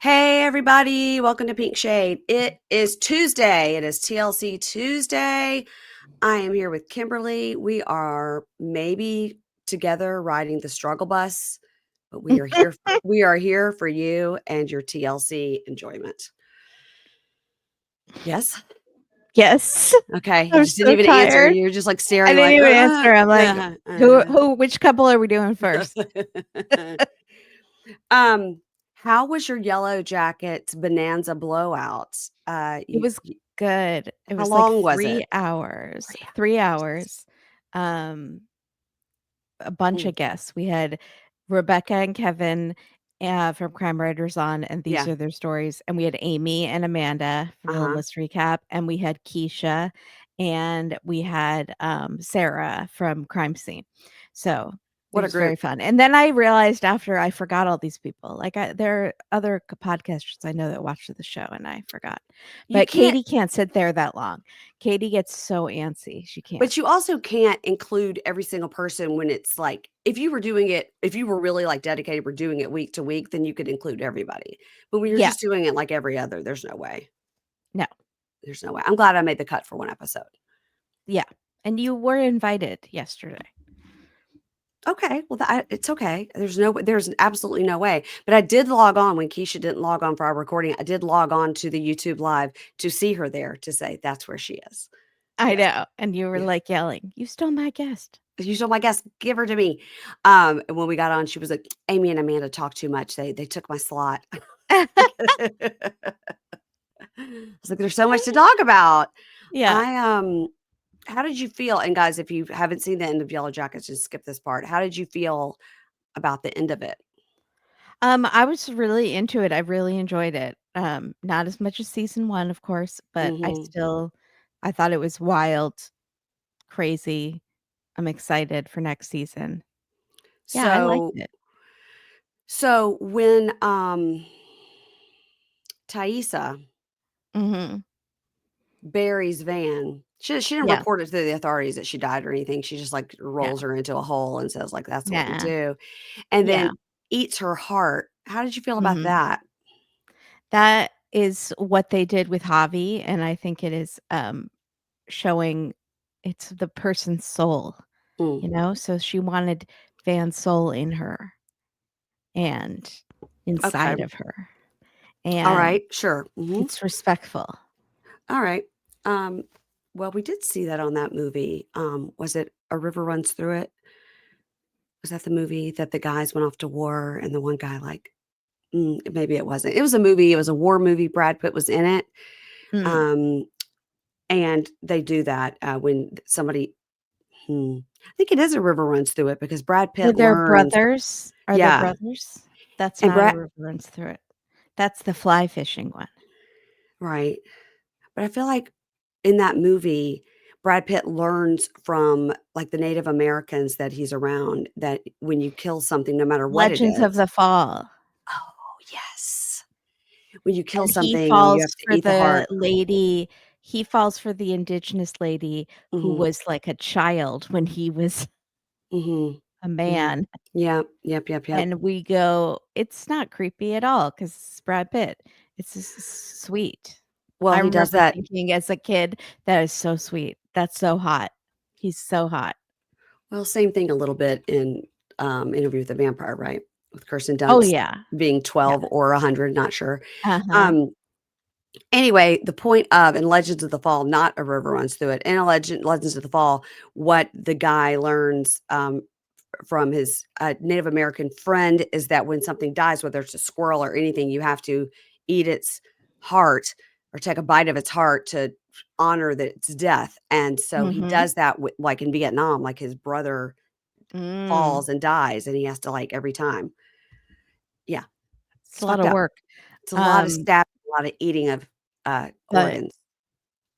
Hey, everybody. Welcome to Pink Shade. It is Tuesday. It is TLC Tuesday. I am here with Kimberly. We are maybe together riding the struggle bus, but we are here for you and your TLC enjoyment. Yes? Yes. Okay. You I'm just didn't so even answer. tired. You're just like I staring didn't like, even answer. I'm like, which couple are we doing first? um, how was your Yellow Jackets Bonanza blowout? It was good. It How was like long was 3 it? hours. 3 3 hours. hours. Um, a bunch Mm, of guests. We had Rebecca and Kevin from Crime Writers on, and these yeah. are their stories. And we had Amy and Amanda for the Uh-huh. list recap, and we had Keisha, and we had Sarah from Crime Scene. So it What a was very group. fun. And then I realized after I forgot all these people. There are other podcasters I know that watch the show, and I forgot. You But can't Katie can't sit there that long. Katie gets so antsy. She can't. but you also can't include every single person when it's like if you were really like dedicated, we're doing it week to week, then you could include everybody. But when you're Yeah. just doing it like every other, there's no way. No. There's no way. I'm glad I made the cut for one episode. Yeah, and you were invited yesterday. Okay, well, it's okay. There's absolutely no way. But I did log on when Keisha didn't log on for our recording. I did log on to the YouTube live to see her there to say that's where she is. I Yes, know, and you were, yeah. like, yelling, "You stole my guest." You stole my guest. Give her to me. And when we got on, she was like, "Amy and Amanda talk too much. They took my slot." I was like, "There's so much to talk about." Yeah. I How did you feel? And guys, if you haven't seen the end of Yellow Jackets, just skip this part. How did you feel about the end of it? I was really into it, I really enjoyed it. Not as much as season 1, of course, but Mhm. I thought it was wild, crazy. I'm excited for next season. Yeah, I liked So it. so when Thaisa Mhm. buries Van, she didn't Yeah. report it to the authorities that she died or anything. She just like No. rolls her into a hole and says like that's what we Nah. do. And Yeah. then eats her heart. How did you feel about Mhm. that? That is what they did with Javi, and I think it is, showing it's the person's soul, Mm, So she wanted Van's soul in her and okay. inside of her, All and right. Sure. it's respectful. All right. Um, well, we did see that on that movie. Was it A River Runs Through It? Was that the movie that the guys went off to war and the one guy like maybe it wasn't. It was a movie. It was a war movie. Brad Pitt was in it. Mm. Um, and they do that when somebody. I think it is A River Runs Through It because Brad Are Pitt there learns. brothers? Are there Yeah, brothers? That's and not A Brad. River Runs Through It. That's the fly fishing one. Right, but I feel like in that movie, Brad Pitt learns from like the Native Americans that he's around that when you kill something, no matter what it Legends of is. the Fall, Oh yes, when you kill and something, you have to eat the heart. he falls for the indigenous lady who Mhm. was like a child when he was Mhm. a Mhm. man. Yeah. Yep, yep, yep. And we go, "It's not creepy at all because it's Brad Pitt. It's just sweet." Well, I he does remember that. thinking as a kid, "That is so sweet. That's so hot. He's so hot." Well, same thing a little bit in, Interview with the Vampire, right? With Kirsten Oh, Dunst yeah. being Yeah. 12 or 100, not sure. Uh-huh. Um, anyway, the point of in Legends of the Fall, not A River Runs Through It, in a Legends of the Fall, what the guy learns, from his, Native American friend is that when something dies, whether it's a squirrel or anything, you have to eat its heart or take a bite of its heart to honor that its death, and so he Mhm. does that with like, in Vietnam, like, his brother Mm. falls and dies, and he has to, like, every time. Yeah, It's it's a lot fucked of up. work. It's a lot of Um, stabbing, a lot of eating of, but organs.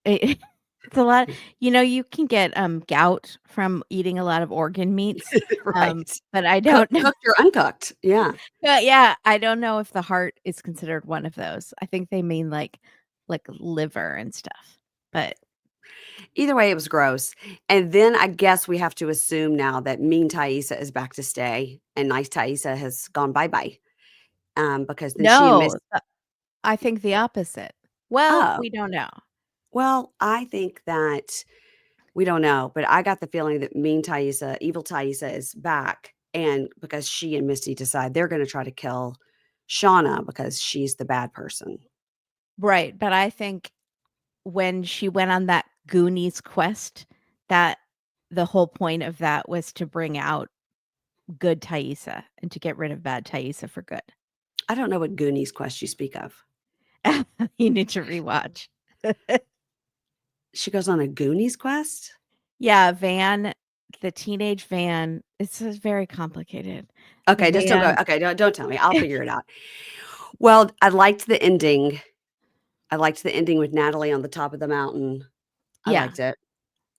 it it's a lot you can get, gout from eating a lot of organ meats, Right. but I don't know. Cooked or uncooked. Yeah. Yeah, I don't know if the heart is considered one of those. I think they mean, like liver and stuff, but Either way, it was gross, and then I guess we have to assume now that mean Thaisa is back to stay, and nice Thaisa has gone bye-bye, because then she and no, Miss. I think the opposite. Well, Oh, we don't know. well, I think that we don't know, but I got the feeling that mean Taissa, evil Taissa is back, and because she and Misty decide they're gonna try to kill Shauna because she's the bad person. Right, but I think when she went on that Goonies quest, that the whole point of that was to bring out good Taissa and to get rid of bad Taissa for good. I don't know what Goonies quest you speak of. You need to rewatch. She goes on a Goonies quest? Yeah, Van, the teenage Van, it's very complicated. Okay, just don't go Van okay, don't tell me, I'll figure it out. Well, I liked the ending. I liked the ending with Natalie on the top of the mountain. I Yeah, liked it.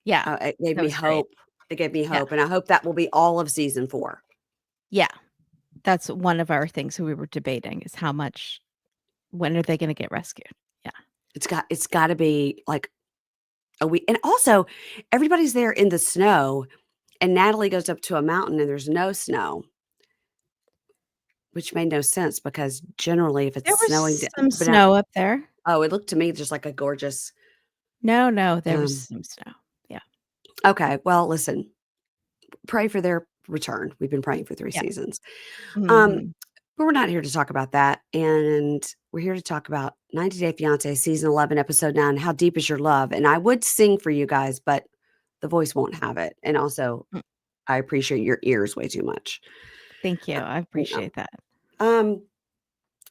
yeah, It gave that me was great. hope. It gave me Yeah, hope, and I hope that will be all of season 4. yeah, that's one of our things we were debating is how much when are they gonna get rescued? Yeah. It's gotta be, like, a week, and also, everybody's there in the snow, and Natalie goes up to a mountain and there's no snow, which made no sense because generally if it's There was snowing d some but now snow up there. oh, it looked to me just like a gorgeous, No, no, there was um some snow. Yeah, okay, well, listen, pray for their return. We've been praying for 3 yeah. seasons. Um, Mhm. but we're not here to talk about that, and we're here to talk about 90 Day Fiancé season 11, episode 9, How Deep Is Your Love? And I would sing for you guys, but the voice won't have it, and also, Mm, I appreciate your ears way too much. thank you, Uh, I no. appreciate that. Um,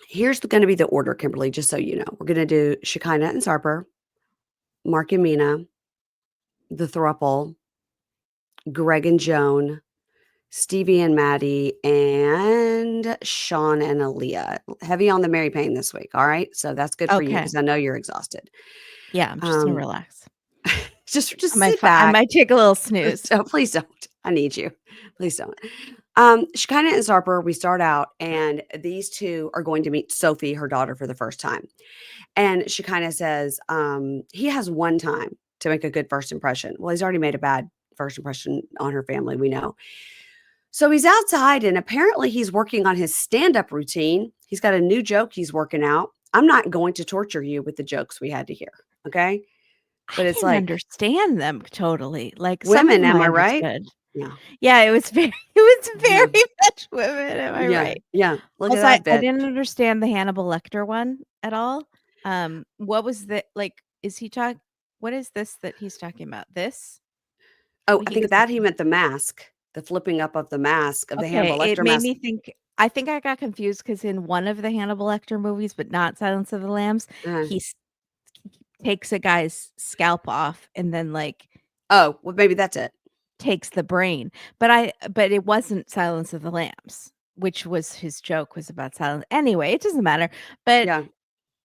here's gonna be the order, Kimberly, just so you know. We're gonna do Shekinah and Sarper, Mark and Mina, the throuple, Greg and Joan, Stevie and Maddie, and Shawn and Alliya. Heavy on the Mary Payne this week, all right? So that's good for you Okay. because I know you're exhausted. Yeah, I'm just gonna Um, relax. just sit I back. might take a little snooze. Oh, please don't. I need you. Please don't. Shekinah and Sarper, we start out, and these two are going to meet Sofie, her daughter, for the first time. And Shekinah says, he has one time to make a good first impression. Well, he's already made a bad first impression on her family, we know. So he's outside and apparently he's working on his stand-up routine. He's got a new joke he's working out. I'm not going to torture you with the jokes we had to hear, okay? I But it's didn't like, understand them totally, like, some of women, them am I I right? understood. Yeah. Yeah, it was very it was Yeah. very much women, am I Yeah. right? Yeah. Look at Also, I that I bitch. didn't understand the Hannibal Lecter one at all. What was the like, is he talk what is this that he's talking about? This? Oh, When I he think goes up that he meant the mask, the flipping up of the mask of the okay, Hannibal it Lecter made mask. me think I think I got confused because in one of the Hannibal Lecter movies, but not Silence of the Lambs, Uh, he takes a guy's scalp off and then, like, oh, well, maybe that's it. takes the brain, but it wasn't Silence of the Lambs, which was his joke was about silence anyway, it doesn't matter, but Yeah.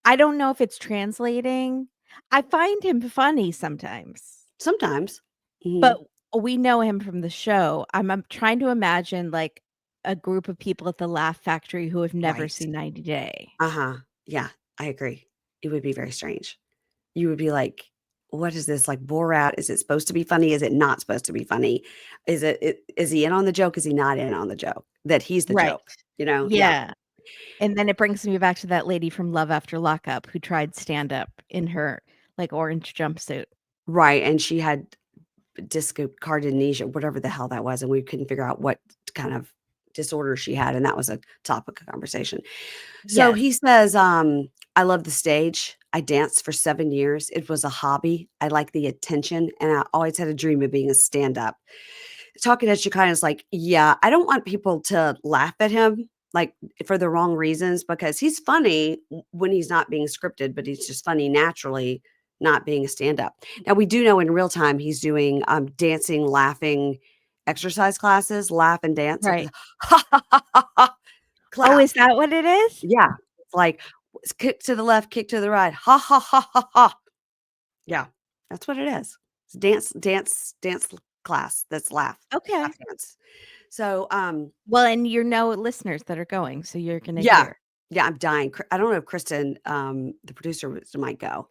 I don't know if it's translating. I find him funny sometimes, Sometimes. Mhm. but we know him from the show. I'm trying to imagine, like, a group of people at the Laugh Factory who have never Right. seen 90 Day. Uh-huh. Yeah, I agree. It would be very strange. You would be like, "What is this, like Borat? Is it supposed to be funny? Is it not supposed to be funny? Is he in on the joke? Is he not in on the joke? That he's the Right. joke?" You know? Yeah. Yeah, and then it brings me back to that lady from Love After Lockup who tried stand-up in her, like, orange jumpsuit. Right, and she had discardionesia, whatever the hell that was, and we couldn't figure out what kind of disorder she had, and that was a topic of conversation. So Yes. he says, "I love the stage. I danced for 7 years. It was a hobby. I like the attention, and I always had a dream of being a stand-up." Talking to Shekinah is like, "Yeah, I don't want people to laugh at him, like, for the wrong reasons because he's funny when he's not being scripted, but he's just funny naturally, not being a stand-up." Now, we do know in real time he's doing, dancing, laughing exercise classes, laugh and dance. Right. Ha ha ha ha ha, Oh, clap. is that what it is? Yeah. It's like, kick to the left, kick to the right. Ha ha ha ha ha. Yeah, that's what it is. It's dance class that's laugh Okay. dance. So, Well, and you know listeners that are going, so you're gonna yeah. hear. Yeah, I'm dying. I don't know if Kristen, the producer might go.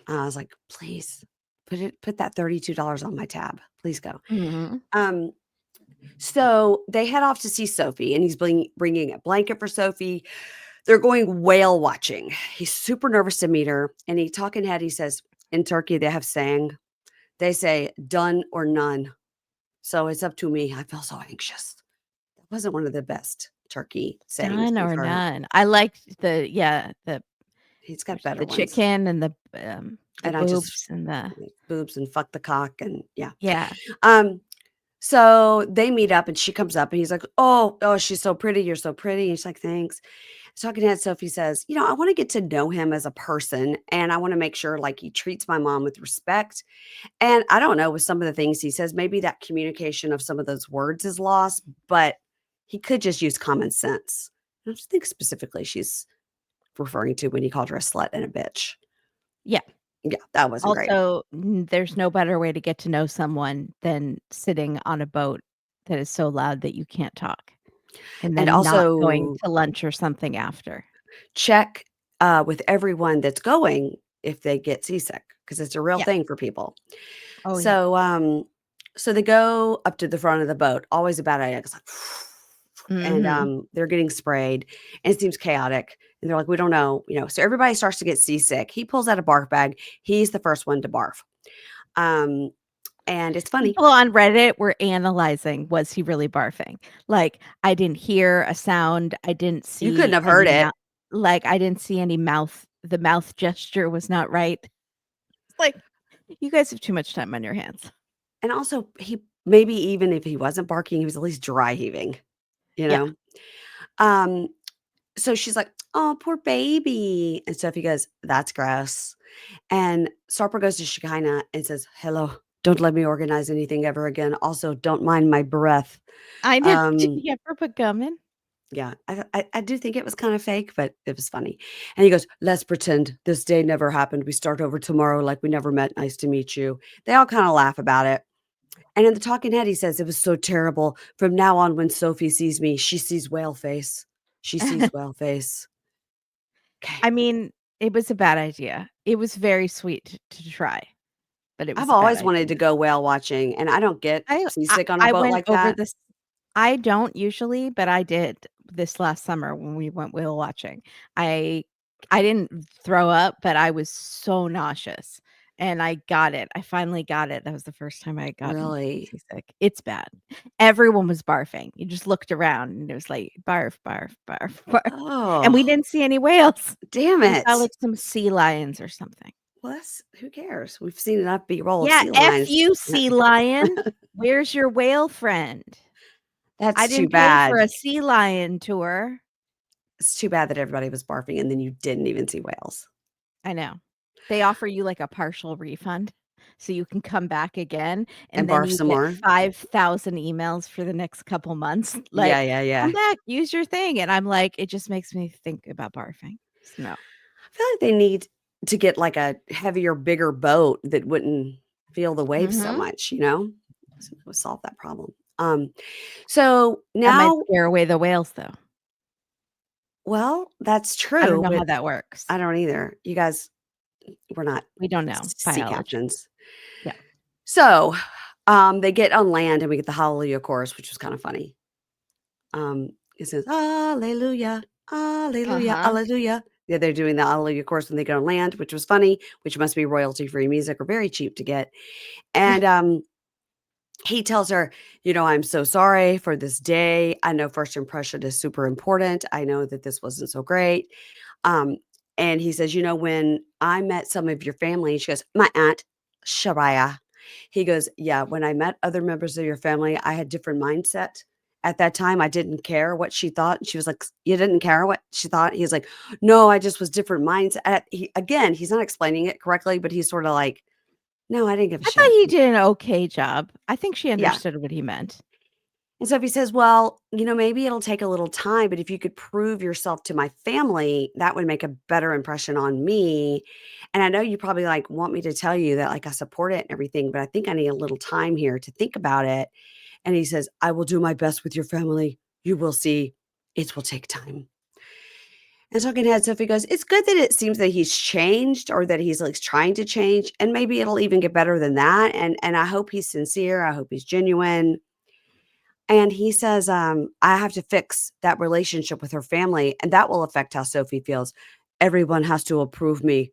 I was like, "Please put that $32 on my tab. Please go." Mhm. Um, so they head off to see Sofie, and he's bringing a blanket for Sofie. They're going whale watching. He's super nervous to meet her, and he talking head, he says, in Turkey, they have saying, they say, "Done or none." So it's up to me. I feel so anxious. That wasn't one of the best Turkey sayings Done we've or heard. none. I liked the He's got better the ones. chicken and the And I just boobs and the boobs and fuck the cock and yeah. yeah. Um, so they meet up and she comes up and he's like, "Oh, she's so pretty. You're so pretty." And she's like, "Thanks." Talking to Sofie says, I want to get to know him as a person and I want to make sure like he treats my mom with respect. And I don't know with some of the things he says, maybe that communication of some of those words is lost, but he could just use common sense. I don't think specifically she's referring to when he called her a slut and a bitch. Yeah. Yeah, that wasn't great. Also, there's no better way to get to know someone than sitting on a boat that is so loud that you can't talk, and And then not going also to lunch or something after. check with everyone that's going if they get seasick because it's a real Yeah. thing for people. Oh, yeah. So they go up to the front of the boat. Always a bad idea. It's like, and Mhm. they're getting sprayed, and it seems chaotic. And they're like, we don't know. So everybody starts to get seasick. He pulls out a barf bag. He's the first one to barf. Um, and it's funny. People on Reddit were analyzing, was he really barfing? Like, I didn't hear a sound, I didn't You couldn't see have heard any it. I didn't see any the mouth gesture was not right. It's like, you guys have too much time on your hands. And also, he maybe even if he wasn't barking, he was at least dry heaving. You Yeah. know. Um, so she's like, "Oh, poor baby," and Sophie goes, "That's gross." And Sarper goes to Shekinah and says, "Hello, don't let me organize anything ever again. Also, don't mind my breath." I know. Did Um, he ever put gum in? yeah, I do think it was kind of fake, but it was funny. And he goes, "Let's pretend this day never happened. We start over tomorrow like we never met. Nice to meet you." They all kind of laugh about it. And in the talking head, he says, "It was so terrible. From now on, when Sophie sees me, she sees whale face. She sees whale face." Okay. I mean, it was a bad idea. It was very sweet to try, but it was I've a bad always wanted to idea. go whale watching, and I don't get I I seasick on a I boat went like over that. this I don't usually, but I did this last summer when we went whale watching. I I didn't throw up, but I was so nauseous, and I got it. I finally got it. That was the first time I had gotten Really? seasick. It's bad. Everyone was barfing. You just looked around, and it was like, "Barf, barf, barf, barf," and we Oh, didn't see any whales. damn We saw, it. like, some sea lions or something. Well, that's who cares? We've seen enough B-roll of Yeah, sea F lions. you, sea lion. Where's your whale friend? I That's too didn't pay for bad. a sea lion tour. It's too bad that everybody was barfing and then you didn't even see whales I know. They offer you, like, a partial refund, so you can come back again, and and then barf you some get more. 5,000 emails for the next couple months, Yeah, like, yeah, "Come yeah. back, use your thing," and I'm like, it just makes me think about barfing. So, no. I feel like they need to get like a heavier, bigger boat that wouldn't feel the waves so Mhm. much, you know? So it would solve that problem. So That might now, scare away the whales, though. well, that's I don't true, know how but that works. I don't either. You guys, we're not We don't know sea biology. captains. Yeah. So they get on land and we get the Hallelujah chorus, which was kind of funny. It says, "Hallelujah, Hallelujah, Uh-huh. Hallelujah." Yeah, they're doing the Hallelujah chorus when they get on land, which was funny, which must be royalty free music or very cheap to get. And he tells her, "I'm so sorry for this day. I know first impression is super important. I know that this wasn't so great." Um, and he says, "When I met some of your family," and she goes, "My aunt, Shariah." He goes, "Yeah, when I met other members of your family, I had different mindset. At that time, I didn't care what she thought." And she was like, "You didn't care what she thought?" He's like, "No, I just was different mindset." Again, he's not explaining it correctly, but he's sort of like, "No, I didn't give a I thought shit." he did an okay job. I think she Yeah. understood what he meant. And so if he says, "Well, maybe it'll take a little time, but if you could prove yourself to my family, that would make a better impression on me. And I know you probably like want me to tell you that like I support it and everything, but I think I need a little time here to think about it." And he says, "I will do my best with your family. You will see. It will take time." And talking head Sophie goes, "It's good that it seems that he's changed or that he's like trying to change. And maybe it'll even get better than that. And I hope he's sincere. I hope he's genuine." And he says, I have to fix that relationship with her family, and that will affect how Sofie feels. Everyone has to approve me.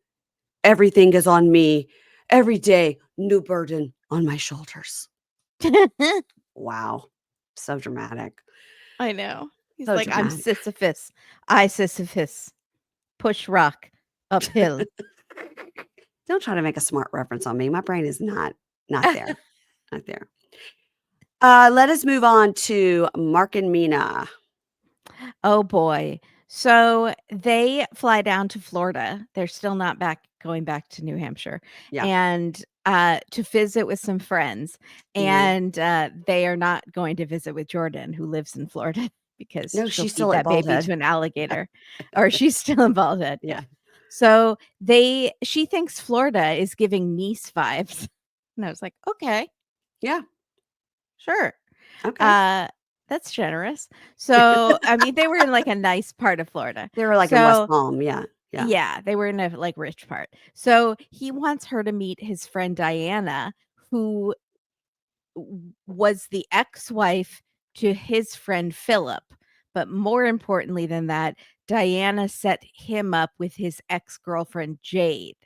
Everything is on me. Every day, new burden on my shoulders. Wow. So dramatic. I know. He's So like, "I'm dramatic. Sisyphus. I Sisyphus. Push rock uphill." Don't try to make a smart reference on me. My brain is not there. Not there. Let us move on to Mark and Mina. Oh boy. So they fly down to Florida. They're still not going back to New Hampshire, Yeah. and to visit with some friends. Mhm. And they are not going to visit with Jordan, who lives in Florida, because No, she'll she's feed still at that baby Baldhead. to an alligator, or she's still in Baldhead. Yeah. Yeah. So she thinks Florida is giving Nice vibes, and I was like, okay, Yeah. sure. Okay. Uh, that's generous. So, I mean, they were in, like, a nice part of Florida. They were like in West So Palm. Yeah. Yeah. yeah, they were in a, like, rich part. So, he wants her to meet his friend Diana, who was the ex-wife to his friend Philip. But more importantly than that, Diana set him up with his ex-girlfriend Jade.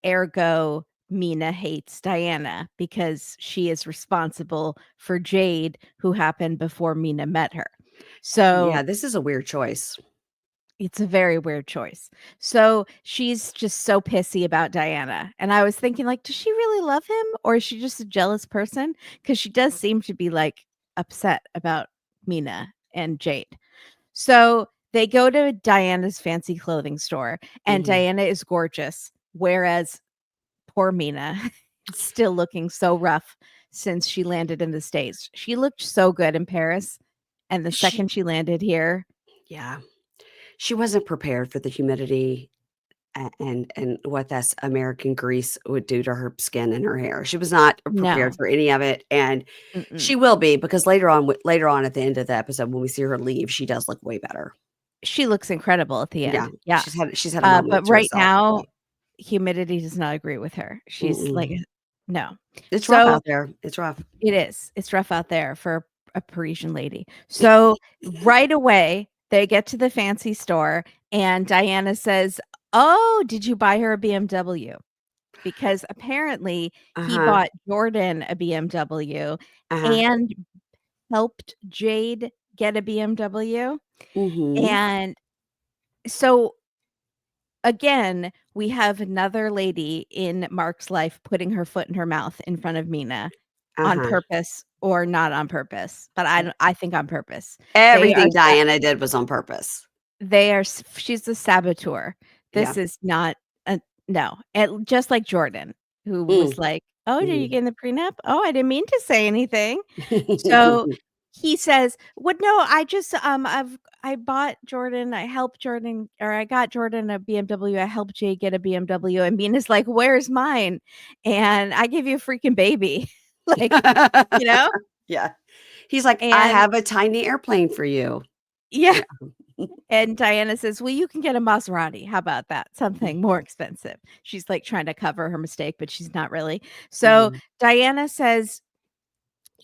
Ergo, Mina hates Diana because she is responsible for Jade, who happened before Mina met her. So Yeah. This is a weird choice. it's a very weird choice. So she's just so pissy about Diana. And I was thinking, like, does she really love him, or is she just a jealous person? Because she does seem to be, like, upset about Mina and Jade. So they go to Diana's fancy clothing store, and Mhm. Diana is gorgeous, whereas poor Mina is still looking so rough since she landed in the States. She looked so good in Paris, and the She, second she landed here, yeah, she wasn't prepared for the humidity and what that American grease would do to her skin and her hair. She was not prepared no. for any of it, and Mm-mm. she will be because later on at the end of the episode when we see her leave, she does look way better. She looks incredible at the Yeah, end. Yeah. she's had a moment But to right herself. now, Yeah. humidity does not agree with her. She's like, Mm-mm. no. It's rough So out there. It's rough. it is. It's rough out there for a Parisian lady. So right away, they get to the fancy store, and Diana says, "Oh, did you buy her a BMW?" Because apparently he Uh-huh. bought Jordan a BMW Uh-huh. and helped Jade get a BMW. Mhm. And so again, we have another lady in Mark's life putting her foot in her mouth in front of Mina on Uh-huh. purpose or not on purpose, but I think on purpose. They are Everything Diana did was on purpose. she's the saboteur. Yeah. This is not a no. Just like Jordan, who Mm. was like, "Oh, did you Mhm. get in the prenup? Oh, I didn't mean to say anything." So he says, "What? No, I bought Jordan. I helped Jordan, or I got Jordan a BMW. I helped Jay get a BMW." And Mina's like, "Where's mine?" And I give you a freaking baby, like, you know. Yeah. He's like, "I And have a tiny airplane for you." yeah. Yeah. And Diana says, "Well, you can get a Maserati. How about that? Something more expensive." She's like trying to cover her mistake, but she's not really. So Mhm. Diana says,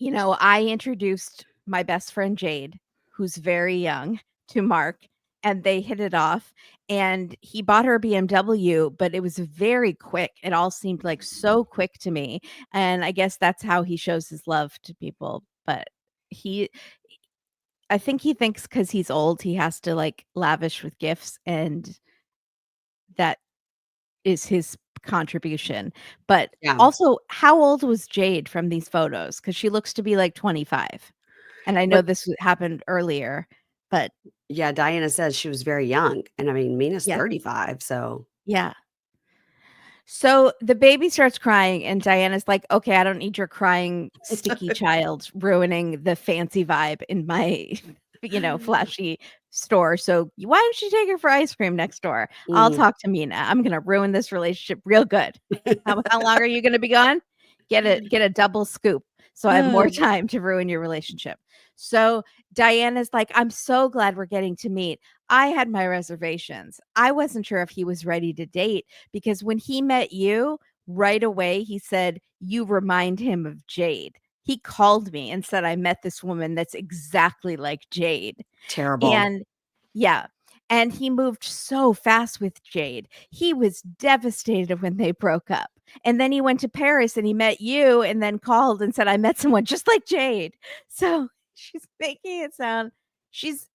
I introduced my best friend Jade, who's very young, to Mark, and they hit it off. And he bought her a BMW, but it was very quick. It all seemed like so quick to me. And I guess that's how he shows his love to people. But he, I think he thinks because he's old, he has to like lavish with gifts, and that is his contribution. But Yeah. also, how old was Jade from these photos? Because she looks to be like 25. And I know But this happened earlier, but yeah, Diana says she was very young, and I mean, Mina's yeah, 35, so yeah. So the baby starts crying, and Diana's like, "Okay, I don't need your crying, sticky child ruining the fancy vibe in my, flashy store. So why don't you take her for ice cream next door? I'll Mhm. talk to Mina. I'm gonna ruin this relationship real good. How long are you gonna be gone? Get a double scoop so I have more time to ruin your relationship." So Diana's like, "I'm so glad we're getting to meet. I had my reservations. I wasn't sure if he was ready to date because when he met you, right away he said, 'You remind him of Jade.' he called me and said, I met this woman that's exactly like Jade. Terrible. And yeah. And he moved so fast with Jade. He was devastated when they broke up. And then he went to Paris and he met you and then called and said, I met someone just like Jade. So she's making it sound she's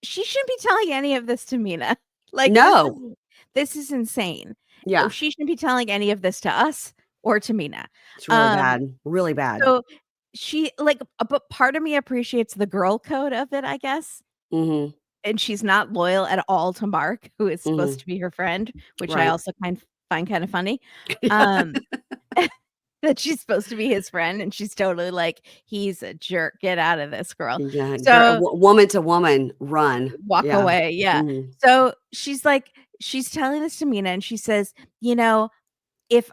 she shouldn't be telling any of this to Mina. Like No. this is insane. Yeah. She shouldn't be telling any of this to us or to Mina. It's really bad. Really bad. So she like, but part of me appreciates the girl code of it, I guess. Mhm. And she's not loyal at all to Mark, who is supposed Mhm. to be her friend, which I Right. also find kind of funny. Yeah. Um, that she's supposed to be his friend, and she's totally like, he's a jerk. Get out of this, girl. Yeah, So woman to woman, run. walk Yeah. away. Yeah. Mhm. So she's like, she's telling this to Mina, and she says, you know, if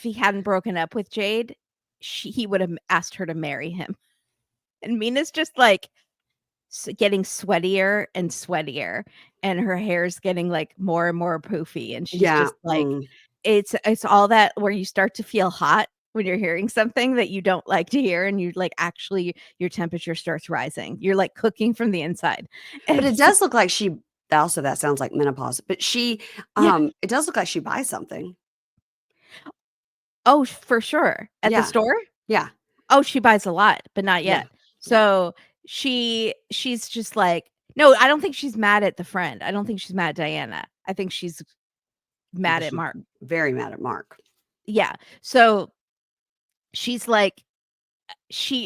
he hadn't broken up with Jade, he would have asked her to marry him. And Mina's just like getting sweatier and sweatier, and her hair's getting like more and more poofy. And she's Yeah. just like, it's all that where you start to feel hot when you're hearing something that you don't like to hear, and you like actually your temperature starts rising. You're like cooking from the inside. But And it so, does look like she also that sounds like menopause, but she, yeah. it does look like she buys something. Oh, for sure. At the Yeah. store? Yeah. Oh, she buys a lot, but not Yeah. yet. Yeah. So she's just like, no, I don't think she's mad at the friend. I don't think she's mad at Diana. I think she's mad at She's Mark. very mad at Mark. Yeah. So she's like,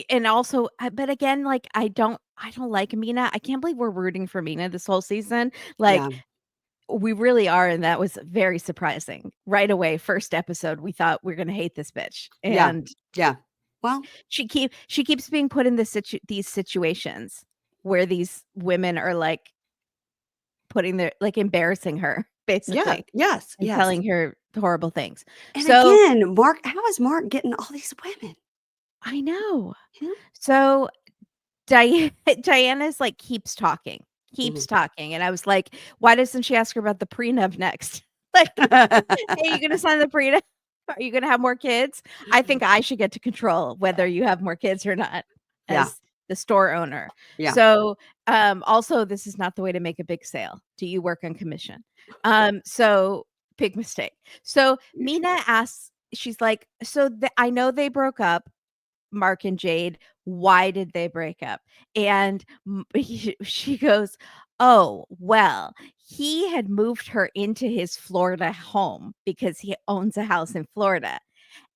and also, but again, like I don't like Mina. I can't believe we're rooting for Mina this whole season. Yeah. Like we really are, and that was very surprising. Right away, first episode, we thought we're gonna hate this bitch, Yeah. and Yeah. Well, she keeps being put in these situations where these women are like putting their like embarrassing her yeah. basically Yes. and Yes. telling her horrible things. And So again, Mark, how is Mark getting all these women? I know. You So Diana's like keeps know? talking, and I was like, why doesn't she ask her about the prenup next? Like, hey, you gonna sign the prenup? Are you gonna have more kids? I think I should get to control whether you have more kids or not Yeah. as the store owner. Yeah. So, also this is not the way to make a big sale. Do you work on commission? So big mistake. So Mina asks, she's like, so I know they broke up, Mark and Jade. Why did they break up? And she goes, oh, well, he had moved her into his Florida home because he owns a house in Florida.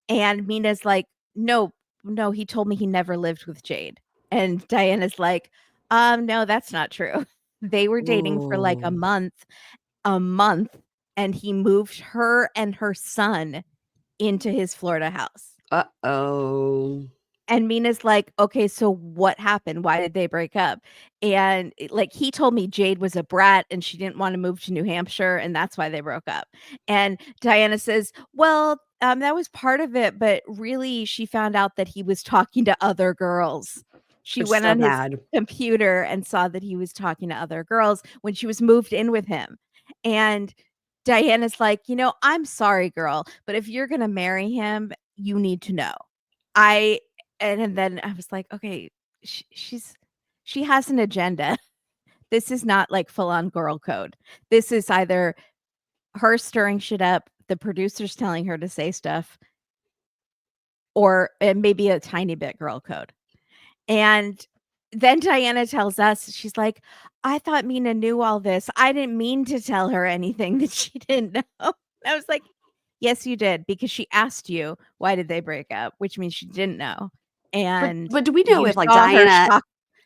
And Mina's like, no, no, he told me he never lived with Jade. And Diana's like, no, that's not true. They were dating for like Ooh. a month, and he moved her and her son into his Florida house. Uh-oh. And Mina's like, "Okay, so what happened? Why did they break up?" And, like, he told me Jade was a brat and she didn't wanna move to New Hampshire, and that's why they broke up. And Diana says, "Well, that was part of it, but really she found out that he was talking to other girls." She It's went so on his bad. computer and saw that he was talking to other girls when she was moved in with him. And Diana's like, I'm sorry, girl, but if you're gonna marry him, you need to know." I and then I was like, "Okay, she has an agenda. This is not like full on girl code. This is either her stirring shit up, the producers telling her to say stuff, or maybe a tiny bit girl code." And then Diana tells us, she's like, "I thought Mina knew all this. I didn't mean to tell her anything that she didn't know." I was like, "Yes, you did, because she asked you, why did they break up?" Which means she didn't know. But And but do we know you if, like, saw her Diana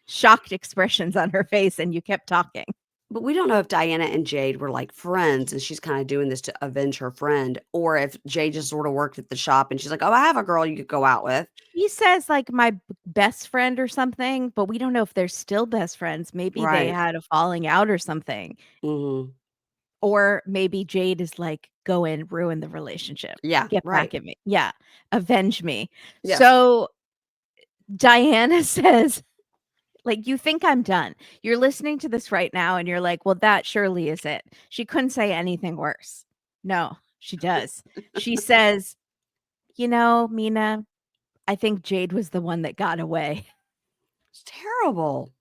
shocked expressions on her face, and you kept talking. but we don't know if Diana and Jade were, like, friends and she's kinda doing this to avenge her friend, or if Jade just sorta worked at the shop and she's like, "Oh, I have a girl you could go out with." He says, like, "My best friend," or something, but we don't know if they're still best friends. Maybe they Right. had a falling out or something. Mhm. Or maybe Jade is like, "Go in, ruin the relationship. Yeah, Get right. back at me." Yeah, avenge me. Yes. So Diana says, like, "You think I'm done. You're listening to this right now and you're like, well, that surely is it." She couldn't say anything worse. No, she does. She says, Mina, I think Jade was the one that got away. It's terrible.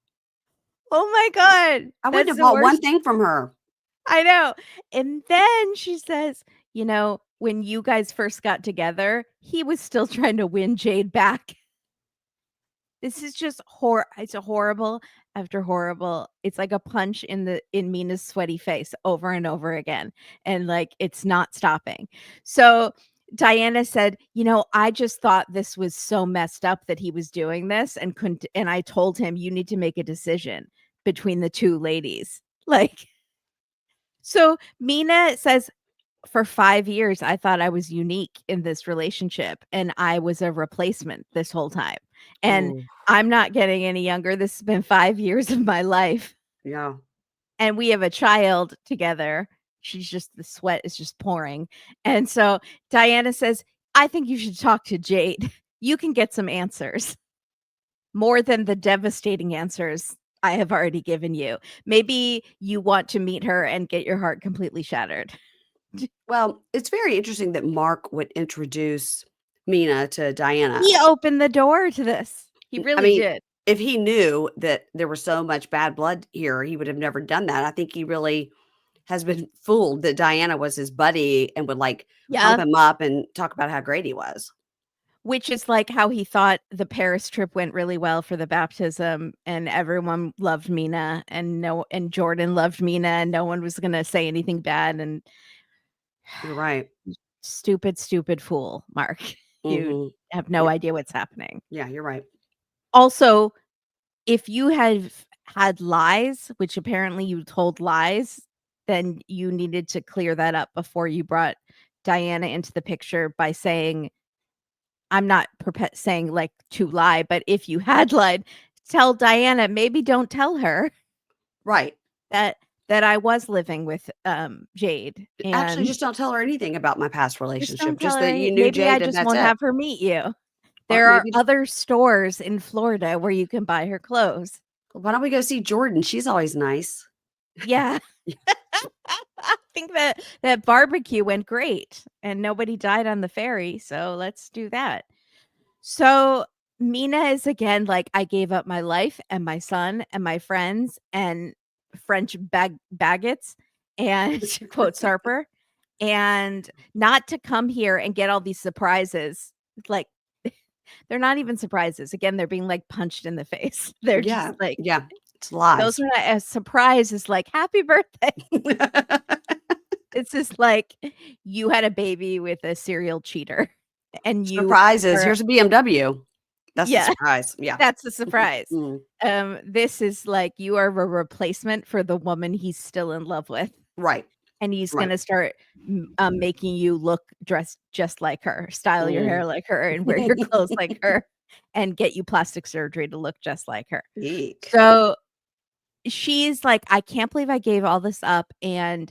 Oh my God. I wouldn't That's have the bought one worst. thing from her. I know. And then she says, when you guys first got together, he was still trying to win Jade back. This is just it's a horrible after horrible. It's like a punch in Mina's sweaty face over and over again. And like it's not stopping. So Diana said, I just thought this was so messed up that he was doing this and I told him you need to make a decision between the two ladies. Like, so Mina says, for 5 years, I thought I was unique in this relationship and I was a replacement this whole time. And Ooh, I'm not getting any younger. This has been 5 years of my life. yeah. And we have a child together. The sweat is just pouring. And so Diana says, I think you should talk to Jade. You can get some answers, more than the devastating answers I have already given you. Maybe you want to meet her and get your heart completely shattered. Well, it's very interesting that Mark would introduce Mina to Diana. He opened the door to this. He I really mean, did. if he knew that there was so much bad blood here, he would have never done that. I think he really has been fooled that Diana was his buddy and would like pump Yeah. him up and talk about how great he was. Which is like how he thought the Paris trip went really well for the baptism and everyone loved Mina and Jordan loved Mina and no one was gonna say anything bad and You're right. stupid fool, Mark. You Mhm. have no Yeah, idea what's happening. yeah, you're right. Also, if you have had lies, which apparently you told lies, then you needed to clear that up before you brought Diana into the picture by saying, I'm not saying like to lie, but if you had lied, tell Diana, maybe don't tell her Right. that I was living with Jade Actually, and just don't tell her anything about my past just relationship, don't tell just her that you knew maybe I Jade and just that's won't it. have her meet you. Or There are maybe other stores in Florida where you can buy her clothes. why don't we go see Jordan? She's always nice. Yeah. I think that barbecue went great and nobody died on the ferry, so let's do that. So Mina is again like, I gave up my life and my son and my friends and French baguettes and to quote Sarper and not to come here and get all these surprises. Like they're not even surprises. Again, they're being like punched in the face. They're just Yeah, like yeah, it's those lies. are not a surprise is like happy birthday. It's just like you had a baby with a serial cheater and you Surprises, are here's a BMW. That's the yeah, surprise, yeah. that's a surprise. Mm, This is like you are a replacement for the woman he's still in love with, right, and he's right. gonna start making you look dressed just like her, style your Mm. hair like her, and wear your clothes like her, and get you plastic surgery to look just like her. Eek. So she's like, "I can't believe I gave all this up, and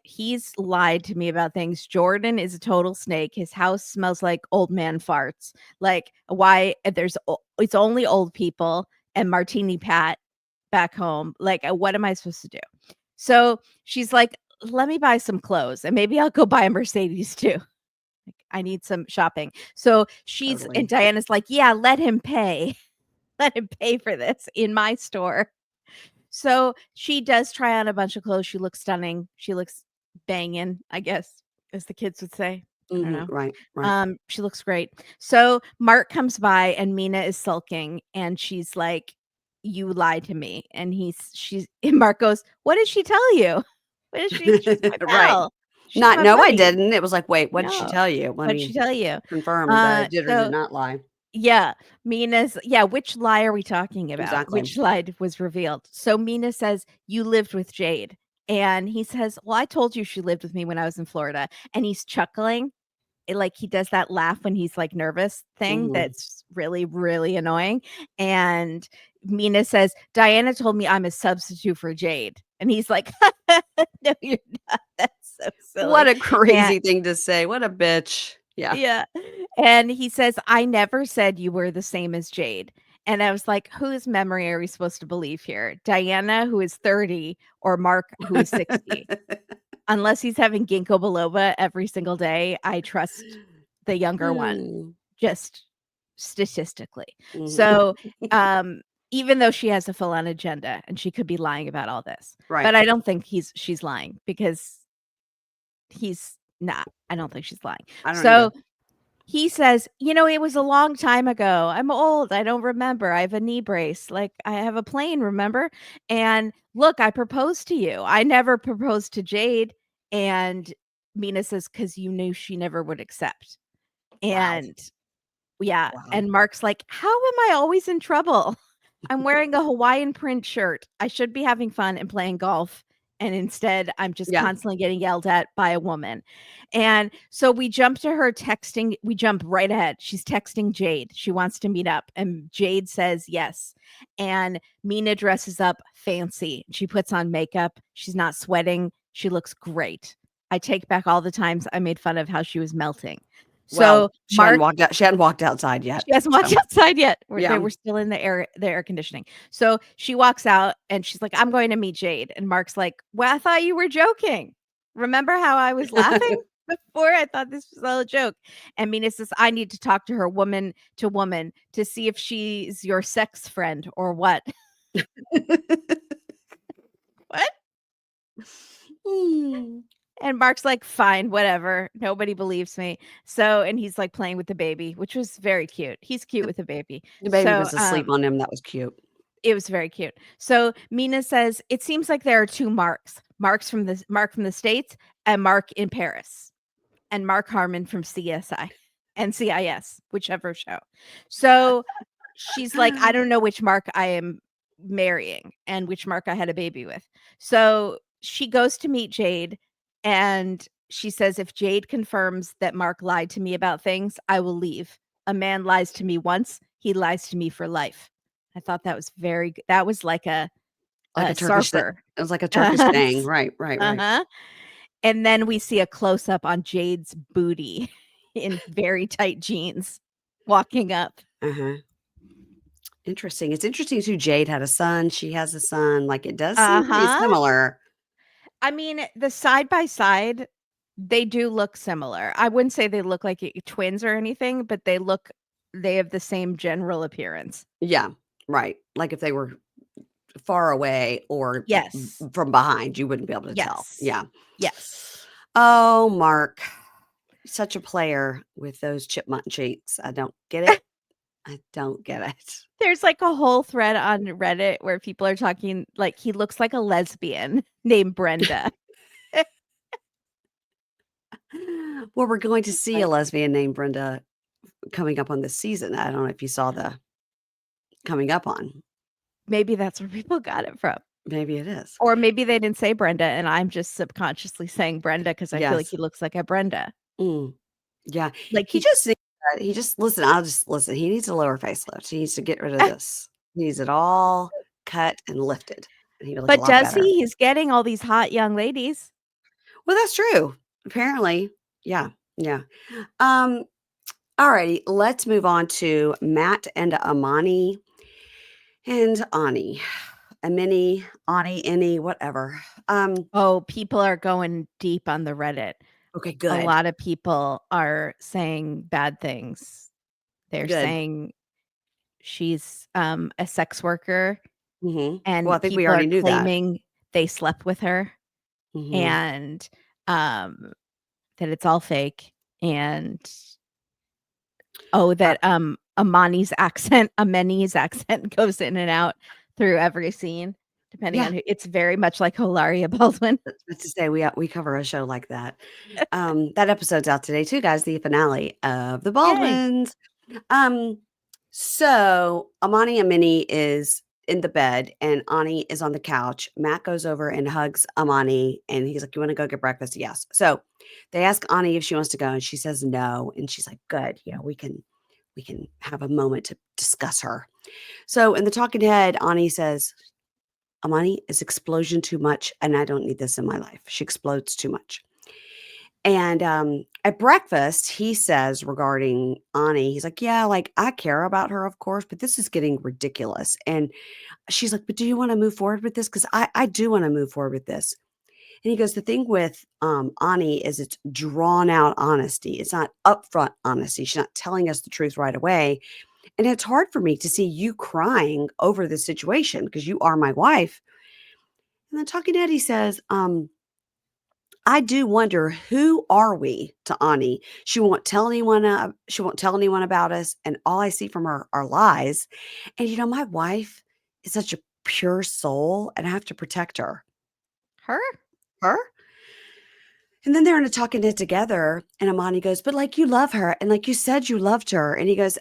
he's lied to me about things. Jordan is a total snake. His house smells like old man farts. Like, why it's only old people and Martini Pat back home. Like, what am I supposed to do?" So she's like, "Let me buy some clothes, and maybe I'll go buy a Mercedes too. Like, I need some shopping." So and Totally. Diana's like, "Yeah, let him pay." Let him pay for this in my store. So she does try on a bunch of clothes. She looks stunning. She looks banging, I guess, as the kids would say. I don't Mhm, know. right, right. She looks great. So Mark comes by and Mina is sulking and she's like, "You lied to me." And and Mark goes, "What did she tell you?" What did she's my Right. pal. She's Not, my "No, I buddy. didn't." It was like, "Wait, what did she No. tell you? Let What'd she me tell you? confirm that I did or did So not lie." yeah, which lie are we talking about? Exactly. Which lie was revealed? So Mina says, "You lived with Jade." And he says, "Well, I told you she lived with me when I was in Florida." And he's chuckling. Like he does that laugh when he's like nervous thing Mhm. that's really, really annoying. And Mina says, "Diana told me I'm a substitute for Jade." And he's like, "No, you're not. That's so What silly." a And crazy thing to say. What a bitch. Yeah. yeah. And he says, "I never said you were the same as Jade." And I was like, whose memory are we supposed to believe here? Diana, who is 30, or Mark, who is 60? Unless he's having ginkgo biloba every single day, I trust the younger one. just statistically. Mhm. So, even though she has a full-on agenda and she could be lying about all this, Right. but I don't think she's lying because he's not. I don't think she's lying. I don't So either. he says, "It was a long time ago. I'm old. I don't remember. I have a knee brace. Like, I have a plane, remember? And look, I proposed to you. I never proposed to Jade." And Mina says, "'Cause you knew she never would accept." Wow. And yeah, Wow. and Mark's like, "How am I always in trouble? I'm wearing a Hawaiian print shirt. I should be having fun and playing golf, and instead, I'm just Yeah. constantly getting yelled at by a woman." And so we jump to her texting. We jump right ahead. She's texting Jade. She wants to meet up, and Jade says yes. And Mina dresses up fancy. She puts on makeup. She's not sweating. She looks great. I take back all the times I made fun of how she was melting. Well, So Mark she hadn't walked outside yet, she hasn't walked so outside yet. They yeah. were still in the air conditioning. So she walks out and she's like, "I'm going to meet Jade." And Mark's like, "Well, I thought you were joking. Remember how I was laughing before? I thought this was all a joke." And Mina says, "I need to talk to her woman to woman to see if she's your sex friend or what." What? Mm. And Mark's like, "Fine, whatever. Nobody believes me." So, and he's like playing with the baby, which was very cute. He's cute with the baby. The baby So, was asleep on him, that was cute. it was very cute. So Mina says, "It seems like there are two Marks. Mark from the States and Mark in Paris. And Mark Harmon from CSI and CIS, whichever show." So she's like, "I don't know which Mark I am marrying and which Mark I had a baby with." So she goes to meet Jade and she says, "If Jade confirms that Mark lied to me about things, I will leave. A man lies to me once, he lies to me for life." I thought that was very good. That was like a Like a Turkish it Sarper. was like a Turkish Uh-huh. saying. Right, right, right. Uh-huh. And then we see a close up on Jade's booty in very tight jeans walking up. Uh-huh. Interesting. It's interesting too, Jade had a son, she has a son, like, it does seem pretty Uh-huh. similar. I mean, the side by side, they do look similar. I wouldn't say they look like twins or anything, but they have the same general appearance. Yeah, right. Like, if they were far away or Yes. from behind, you wouldn't be able to tell. Yes. Yeah. Yes. Oh, Mark, such a player with those chipmunk cheeks. I don't get it. I don't get it. There's like a whole thread on Reddit where people are talking like he looks like a lesbian named Brenda. Well, we're going to It's see a like, lesbian named Brenda coming up on this season. I don't know if you saw the coming up on. maybe that's where people got it from. Maybe it is. Or maybe they didn't say Brenda and I'm just subconsciously saying Brenda because I feel like Yes. he looks like a Brenda. Mm. Yeah. Like He just needs he just listen, I'll just listen. He needs a lower facelift. He needs to get rid of this. He needs it all cut and lifted, and he would look a but lot does better. he? He's getting all these hot young ladies. Well, that's true. Apparently. Yeah. Yeah. Um, alrighty, let's move on to Matt and Amani and Ani. Amini, Ani, Any, whatever. Oh, people are going deep on the Reddit. Okay, A good. lot of people are saying bad things. They're Good. saying she's, a sex worker, Mhm. Well, I and think we people are already knew that. claiming they slept with her Mhm. and, um, that it's all fake, and, oh, Uh, that, Amani's accent goes in and out through every scene, depending yeah. on who it's very much like Hilaria Baldwin. That's to say we cover a show like that. That episode's out today too, guys, the finale of The Yay. Baldwins. Um, so Amani Amini is in the bed and Ani is on the couch. Matt goes over and hugs Amani and he's like, "You want to go get breakfast?" Yes. So they ask Ani if she wants to go and she says no. And she's like, "Good, we can have a moment to discuss her." So in the talking head, Ani says, "Amani is explosion too much, and I don't need this in my life. She explodes too much." And at breakfast, he says regarding Ani, he's like, "Yeah, like I care about her, of course, but this is getting ridiculous." And she's like, "But do you want to move forward with this? Because I do want to move forward with this." And he goes, the thing with Ani is it's drawn out honesty. It's not upfront honesty. She's not telling us the truth right away. And it's hard for me to see you crying over this situation because you are my wife. And then Talking Head, he says, I do wonder, who are we to Ani? She won't tell anyone. She won't tell anyone about us, and all I see from her are lies. And my wife is such a pure soul, and I have to protect her. Her? Her? And then they're in a talking it together, and Amani goes, "But like you love her, and like you said you loved her." And he goes,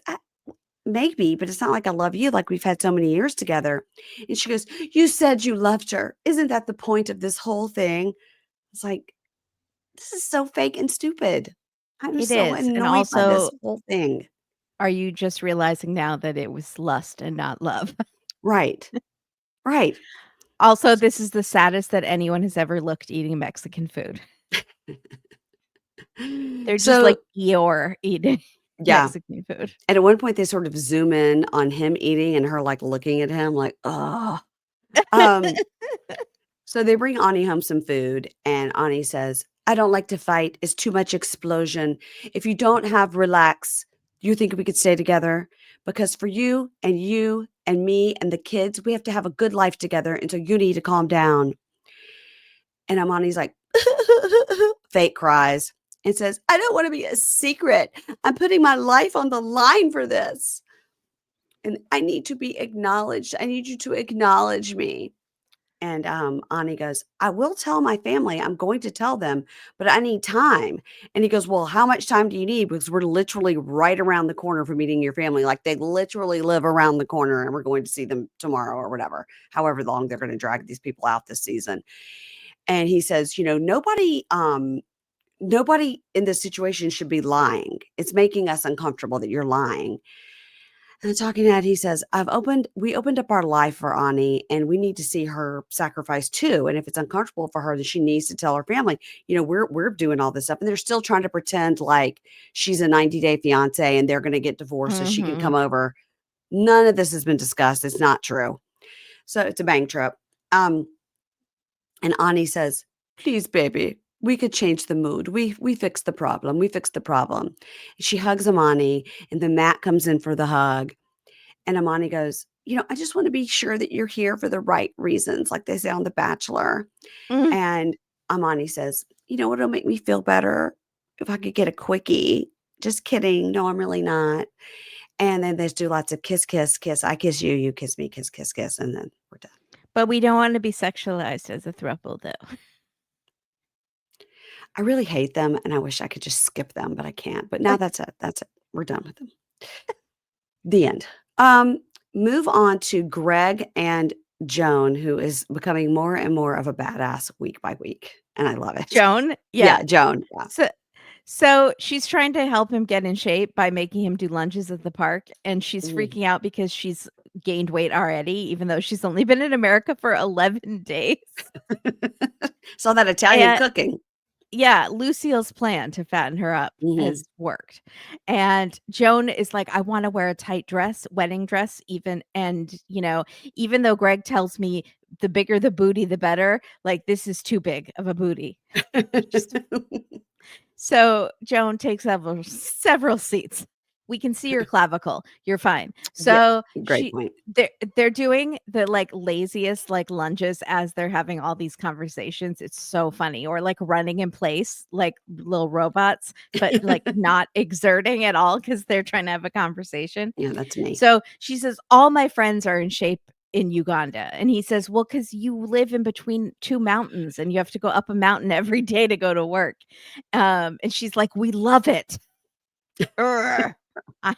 "Maybe, but it's not like I love you. Like we've had so many years together." And she goes, "You said you loved her. Isn't that the point of this whole thing?" It's like, this is so fake and stupid. I'm It so is. And annoyed by this also, whole thing. are you just realizing now that it was lust and not love? Right. Right. Also, this is the saddest that anyone has ever looked eating Mexican food. They're just So, like Eeyore eating yeah. Mexican food. And at one point, they sort of zoom in on him eating and her like looking at him like, oh. Um, so they bring Ani home some food, and Ani says, I don't like to fight. It's too much explosion. If you don't have relax, you think we could stay together? Because for you and me and the kids, we have to have a good life together. And so you need to calm down. And Amani's like, fake cries and says, I don't want to be a secret. I'm putting my life on the line for this. And I need to be acknowledged. I need you to acknowledge me. And Ani goes, I will tell my family. I'm going to tell them, but I need time. And he goes, well, how much time do you need? Because we're literally right around the corner from meeting your family. Like they literally live around the corner and we're going to see them tomorrow or whatever, however long they're going to drag these people out this season. And he says, nobody in this situation should be lying. It's making us uncomfortable that you're lying. And the Talking Head, he says, we opened up our life for Ani, and we need to see her sacrifice too. And if it's uncomfortable for her, then she needs to tell her family, we're doing all this stuff. And they're still trying to pretend like she's a 90-day fiance and they're going to get divorced so she can Mhm. come over. None of this has been discussed. It's not true. So it's a bang trip. And Ani says, please, baby, we could change the mood. We fix the problem. We fix the problem. She hugs Amani, and then Matt comes in for the hug. And Amani goes, I just want to be sure that you're here for the right reasons, like they say on The Bachelor. Mm. And Amani says, you know what'll make me feel better? If I could get a quickie. Just kidding. No, I'm really not. And then they do lots of kiss, kiss, kiss. I kiss you, you kiss me, kiss, kiss, kiss. And then we're done. But we don't wanna be sexualized as a throuple, though. I really hate them, and I wish I could just skip them, but I can't. But now that's it. That's it. We're done with them. The end. Um, Move on to Greg and Joan, who is becoming more and more of a badass week by week, and I love it. Joan? Yeah. Yeah, Joan. Yeah. So so she's trying to help him get in shape by making him do lunges at the park, and she's Mhm. freaking out because she's gained weight already, even though she's only been in America for 11 days. Saw that Italian And cooking. yeah, Lucille's plan to fatten her up Mhm. has worked. And Joan is like, I want to wear a tight dress, wedding dress, even. And, even though Greg tells me the bigger the booty, the better, like this is too big of a booty. Just so Joan takes several seats. We can see your clavicle. You're fine. Yeah, So great point. they're doing the like laziest like lunges as they're having all these conversations. It's so funny. Or like running in place like little robots, but like not exerting at all because they're trying to have a conversation. Yeah, that's me. So she says, all my friends are in shape in Uganda. And he says, well, because you live in between two mountains and you have to go up a mountain every day to go to work. And she's like, we love it. Urgh.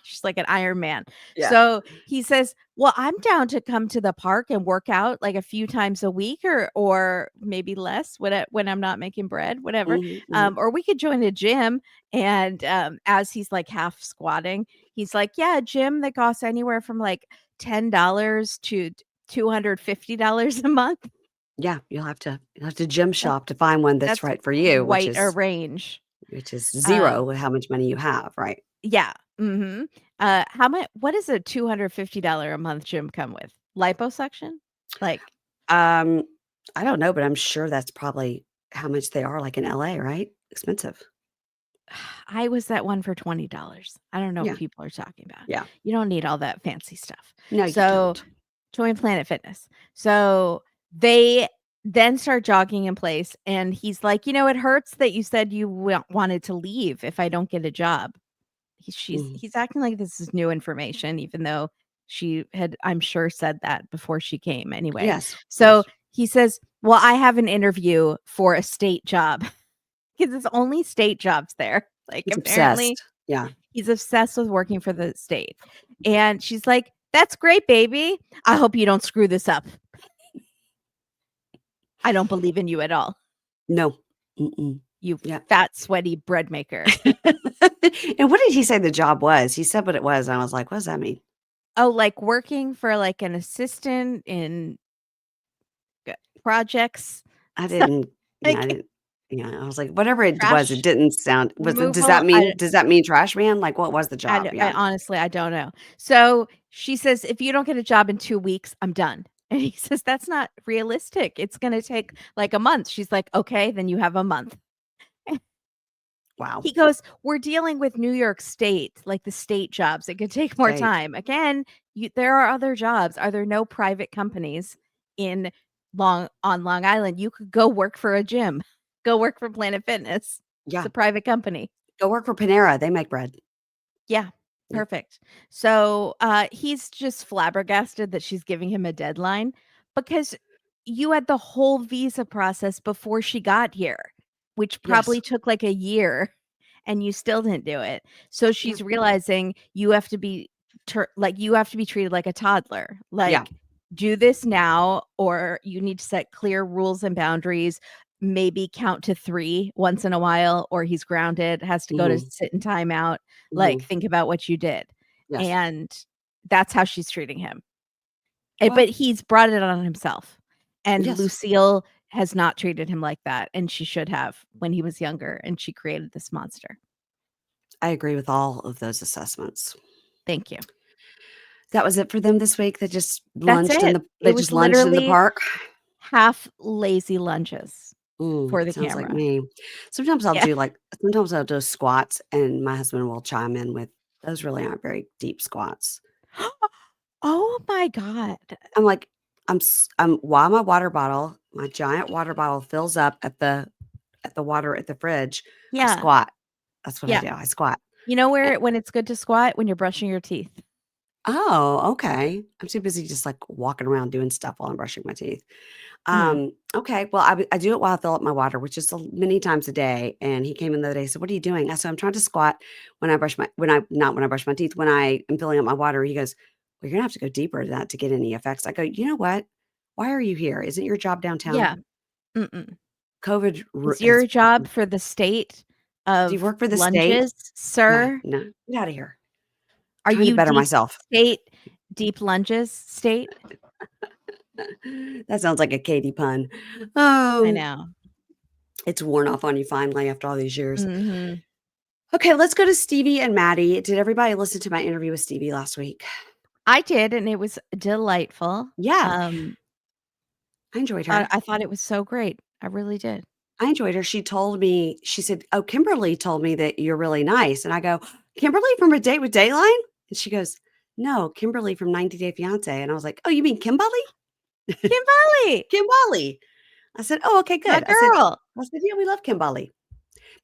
She's like an Iron Man. Yeah. So he says, well, I'm down to come to the park and work out like a few times a week or maybe less when I'm not making bread, whatever. Mhm, mhm. Or we could join a gym. And as he's like half squatting, he's like, yeah, a gym that costs anywhere from like $10 to $250 a month. Yeah, you'll have to gym That- shop to find one that's That's right for you, which quite a is range. which is Um, 0 with how much money you have, right? Yeah, mhm. How much? What does a $250 a month gym come with? Liposuction? Like Um, I don't know, but I'm sure that's probably how much they are, like, in LA, right? Expensive. I was that one for $20. I don't know what Yeah, people are talking about. yeah. You don't need all that fancy stuff. No, you So, don't. join Planet Fitness. So, they then start jogging in place, and he's like, "You know, it hurts that you said you wanted to leave if I don't get a job." Mhm. He's acting like this is new information, even though she had, I'm sure, said that before she came anyway. Yes, So, yes. he says, "Well, I have an interview for a state job." 'Cause it's only state jobs there. Like, He's apparently, obsessed. Yeah. he's obsessed with working for the state. And she's like, "That's great, baby. I hope you don't screw this up. I don't believe in you at all, No. Mm-mm. you Yeah. fat, sweaty bread maker." And what did he say the job was? He said what it was, and I was like, "What does that mean?" Oh, like, working for, like, an assistant in g projects, I so, didn't yeah, I like, didn't yeah, I was like, whatever it was, it trash didn't sound removal. does that mean trash man? Like, what was the job? I Yeah. honestly, I don't know. So, she says, "If you don't get a job in 2 weeks, I'm done." And he says, "That's not realistic. It's gonna take, like, a month." She's like, "Okay, then you have a month." Wow. He goes, "We're dealing with New York State, like, the state jobs. It could take more State. time." Again, you there are other jobs. Are there no private companies in Long Island? You could go work for a gym. Go work for Planet Fitness. It's Yeah. a private company. Go work for Panera, they make bread. Yeah, Yeah. perfect. So, he's just flabbergasted that she's giving him a deadline because you had the whole visa process before she got here, which Yes. probably took like a year, and you still didn't do it. So Yeah. she's realizing you have to be you have to be treated like a toddler. Yeah. Like, do this now, or you need to set clear rules and boundaries. Maybe count to 3 once in a while, or he's grounded, has to go to Mhm. sit in timeout. Like, Mhm. think about what you did. Yes. And that's how she's treating him. But Well, he's brought it on himself. And yes. Lucille has not treated him like that, and she should have when he was younger, and she created this monster. I agree with all of those assessments. Thank you. That was it for them this week? That's it. They It just was lunged in the literally park? half lazy lunges Mm, for the sounds like camera. me. Yeah. Sometimes I'll do squats and my husband will chime in with, "Those really aren't very deep squats." Oh my god. I'm like, while my giant water bottle fills up at the water at the fridge, I Yeah. squat. That's what I Yeah. do, I squat. You know Eh when it's good to squat? When you're brushing your teeth. Oh, okay. I'm too busy just, like, walking around doing stuff while I'm brushing my teeth. Mm. Okay, well, I do it while I fill up my water, which is many times a day, and he came in the other day, and said, "What are you doing?" I said, "I'm trying to squat when I brush my teeth, when I am filling up my water." He goes, "Well, you're gonna have to go deeper than that to get any effects." I go, "You know what? Why are you here? Isn't your job downtown?" Yeah. Mm-mm. COVID ru Is has your job for the state Do you of work for the state? lunges, Yeah, sir? no, get out of here. Are Trying to you better myself. deep lunges state? That sounds like a Katie pun. I Um, know. it's worn off on you finally after all these years. Mhm. Okay, let's go to Stevie and Maddie. Did everybody listen to my interview with Stevie last week? I did, and it was delightful. Yeah, Um, I enjoyed her. I thought it was so great. I really did. I enjoyed her. She told me, she said, "Oh, Kimberly told me that you're really nice." And I go, "Kimberly from A Date with Dateline?" And she goes, "No, Kimberly from 90 Day Fiance." And I was like, "Oh, you mean Kimberly?" Kimberly, Kimberly. I said, "Oh, okay, my good." girl. I said, "Yeah, we love Kimberly."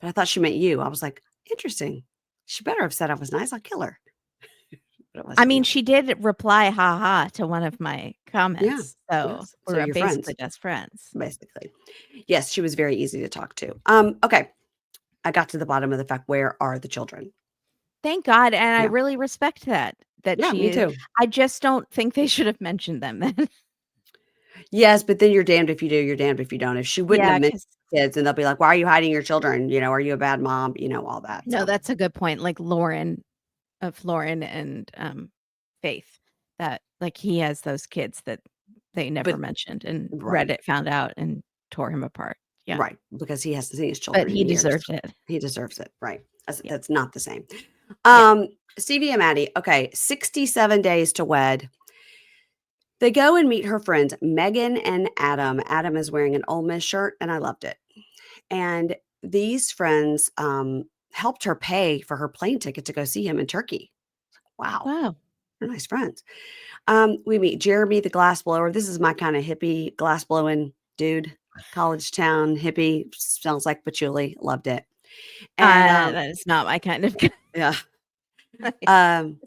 But I thought she meant you. I was like, "Interesting. She better have said I was nice. I'll kill her." But it I wasn't mean, you. she did reply, "Ha ha," to one of my Yeah. comments, so Yes. So we're you're basically friends, best friends. basically. Yes, she was very easy to talk to. Okay. I got to the bottom of the fact, where are the children? Thank God, and I Yeah. really respect that Yeah, me she too. I just don't think they should have mentioned them then. Yes, but then you're damned if you do, you're damned if you don't. If she wouldn't have Yeah, mentioned 'cause kids, and they'll be like, "Why are you hiding your children?" "Are you a bad mom?" All that. no, So, that's a good point, like Lauren and, Faith, that, like, he has those kids that they never but mentioned, and right, Reddit found out and tore him apart. Yeah, right, because he hasn't seen his but children he in years. deserves it. He deserves it, right. Yeah, That's not the same. yeah. Stevie and Maddie, okay, 67 days to wed. They go and meet her friends, Megan and Adam. Adam is wearing an Ole Miss shirt, and I loved it. And these friends helped her pay for her plane ticket to go see him in Turkey. Wow, Wow. they're nice friends. We meet Jeremy, the glass blower. This is my kind of hippie glass blowing dude, college town hippie. Smells like patchouli. Loved it. And That is not my kind of yeah, guy. um,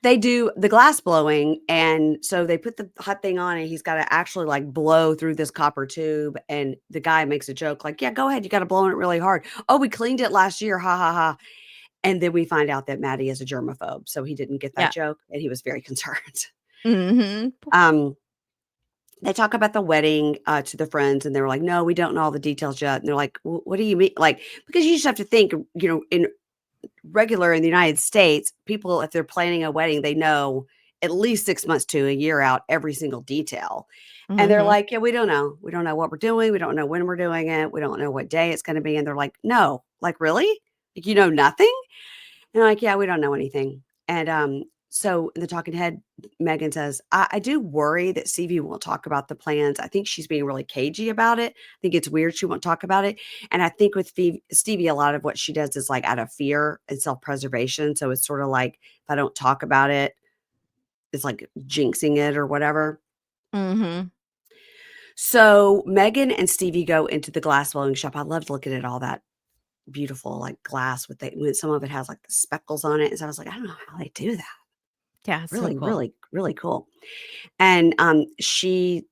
they do the glass blowing, and so they put the hot thing on, and he's got to actually like blow through this copper tube. And the guy makes a joke like, "Yeah, go ahead. You got to blow on it really hard." Oh, we cleaned it last year. Ha ha ha. And then we find out that Maddie is a germaphobe, so he didn't get that Yeah. joke, and he was very concerned. Mhm. Um, they talk about the wedding to the friends, and they're like, "No, we don't know all the details yet." And they're like, "What do you mean?" Like, because you just have to think, in regular in the United States, people, if they're planning a wedding, they know at least 6 months to a year out every single detail. And they're Mhm. like, "Yeah, we don't know. We don't know what we're doing. We don't know when we're doing it. We don't know what day it's going to be." And they're like, "No, like really? Like, you know nothing?" And they're like, "Yeah, we don't know anything." And so in the talking head, Megan says, I do worry that Stevie won't talk about the plans. I think she's being really cagey about it. I think it's weird she won't talk about it. And I think with Stevie, a lot of what she does is like out of fear and self preservation. So it's sort of like, if I don't talk about it, it's like jinxing it or whatever. Mhm. So Megan and Stevie go into the glass blowing shop. I loved looking at all that beautiful like glass when some of it has like the speckles on it. And so I was like, I don't know how they do that. Yeah, so Really, cool. really, really cool. And, she,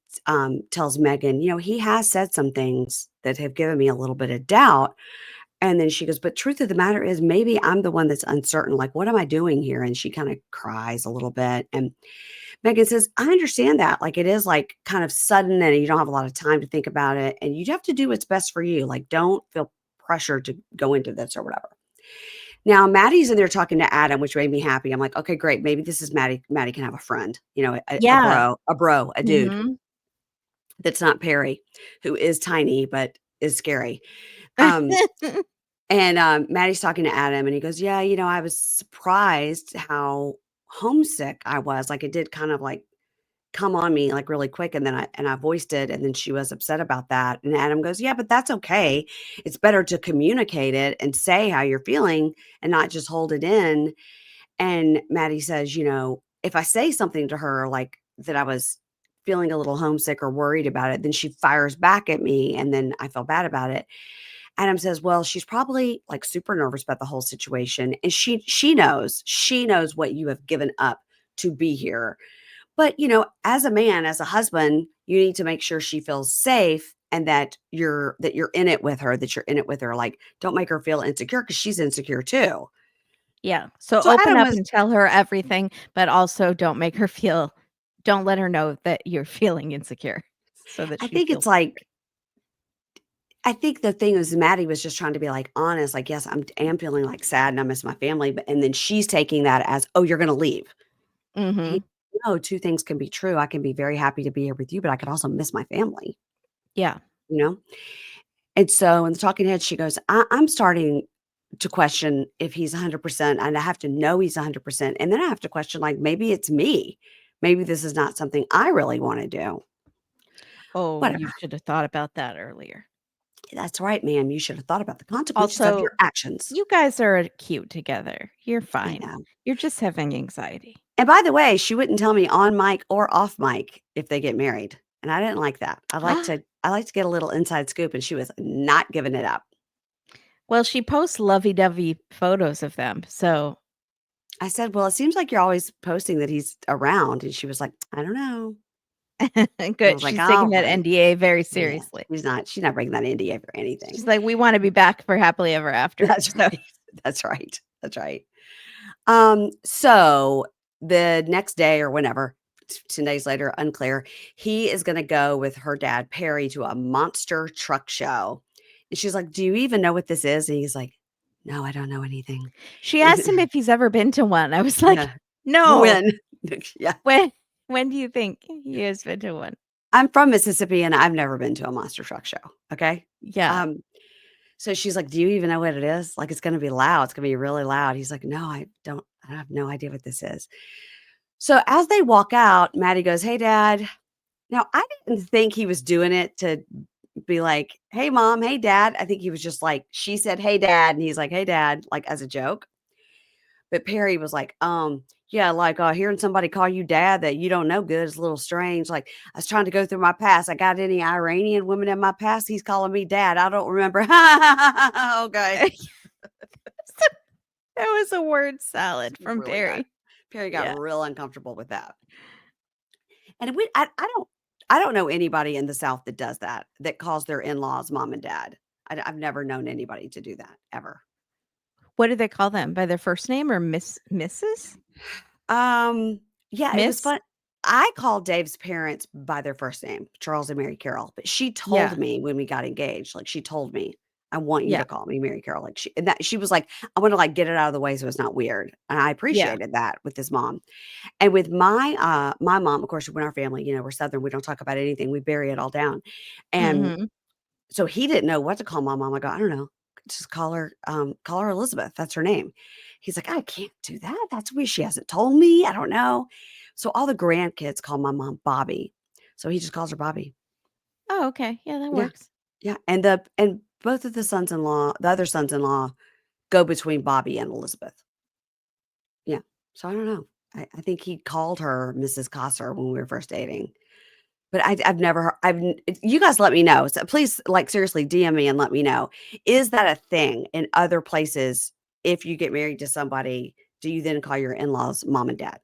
tells Megan, "He has said some things that have given me a little bit of doubt." And then she goes, "But truth of the matter is maybe I'm the one that's uncertain. Like, what am I doing here?" And she kinda cries a little bit. And Megan says, "I understand that. Like, it is, like, kind of sudden and you don't have a lot of time to think about it, and you have to do what's best for you. Like, don't feel pressured to go into this or whatever." Now, Maddie's in there talking to Adam, which made me happy. I'm like, "Okay, great. Maybe this is Maddie. Maddie can have a friend, a Yeah. bro, a dude Mhm. that's not Perry, who is tiny but is scary." Um, and Maddie's talking to Adam, and he goes, "Yeah, I was surprised how homesick I was. Like it did kind of like come on me like really quick, and then I voiced it, and then she was upset about that." And Adam goes, "Yeah, but that's okay. It's better to communicate it and say how you're feeling and not just hold it in." And Maddie says, "If I say something to her like that I was feeling a little homesick or worried about it, then she fires back at me and then I feel bad about it." Adam says, "Well, she's probably like super nervous about the whole situation, and she knows what you have given up to be here. But, as a man, as a husband, you need to make sure she feels safe and that you're in it with her, that you're in it with her. Like, don't make her feel insecure because she's insecure too." Yeah. So So open Adam up was and tell her everything, but also don't let her know that you're feeling insecure so that I she think it's feels like I think the thing is Maddie was just trying to be, like, honest, like, "Yes, am feeling, like, sad and I miss my family," but and then she's taking that as, "Oh, you're gonna leave." He Mhm. No, 2 things can be true. I can be very happy to be here with you, but I could also miss my family, Yeah. you know? And so in the talking head, she goes, I'm starting to question if he's 100%, and I have to know he's 100%, and then I have to question, like, maybe it's me. Maybe this is not something I really wanna do." Oh, you Whatever. should have thought about that earlier. "That's right, ma'am. You should have thought about the consequences of Also, your actions." you guys are cute together. You're I fine. know. You're just having anxiety. And by the way, she wouldn't tell me on mic or off mic if they get married, and I didn't like that. I like to get a little inside scoop, and she was not giving it up. Well, she posts lovey-dovey photos of them, so I said, "Well, it seems like you're always posting that he's around," and she was like, "I don't know." And I good. was like, She's taking that "Alright." NDA very Yeah, seriously. she's not breaking that NDA for She's anything. like, "We wanna be back for happily ever after." That's So right. That's right. That's right. So the next day or whenever, 10 days later, unclear, he is gonna go with her dad, Perry, to a monster truck show. And she's like, "Do you even know what this is?" And he's like, "No, I don't know anything." she asked him if he's ever been to one. I was like, Yeah. "No. When? Yeah. When when do you think he has been to one?" I'm from Mississippi, and I've never been to a monster truck show, okay? Yeah. Um, so she's like, "Do you even know what it is? Like, it's gonna be loud. It's gonna be really loud." He's like, "No, I don't. I have no idea what this is." So as they walk out, Maddie goes, "Hey, dad." Now, I didn't think he was doing it to be like, "Hey, mom. Hey, dad." I think he was just like, she said, "Hey, dad." And he's like, "Hey, dad," like as a joke. But Perry was like, yeah, like hearing somebody call you dad that you don't know good is a little strange. Like, I was trying to go through my past. I got any Iranian women in my past? He's calling me dad. I don't remember. Okay. That was a word It's salad from really bad. Perry. Perry got Yeah. real uncomfortable with that. And I don't know anybody in the South that does that, that calls their in-laws mom and dad. I've never known anybody to do that ever. What do they call them? By their first name or Mrs.? Um, yeah, it was Miss? fun. I called Dave's parents by their first name, Charles and Mary Carroll, but she told Yeah. me when we got engaged, like she told me, "I want you Yeah. to call me Mary Carroll." Like she was like, "I want to like get it out of the way so it's not weird." And I Yeah. appreciated that with his mom. And with my mom, of course, when our family, we're Southern, we don't talk about anything. We bury it all down. And Mhm. so he didn't know what to call my mom. I go, "I don't know. Just call her Elizabeth. That's her name." He's like, "I can't do that. That's weird. She hasn't told me. I don't know." So all the grandkids call my mom Bobby. So he just calls her Bobby. Oh, okay. Yeah, that Yeah. works. Yeah. And both of the other sons-in-law go between Bobby and Elizabeth. Yeah. So I don't know. I think he called her Mrs. Cosser when we were first dating. But I've never heard you guys let me know. So please, like, seriously, DM me and let me know. Is that a thing in other places? If you get married to somebody, do you then call your in-laws mom and dad?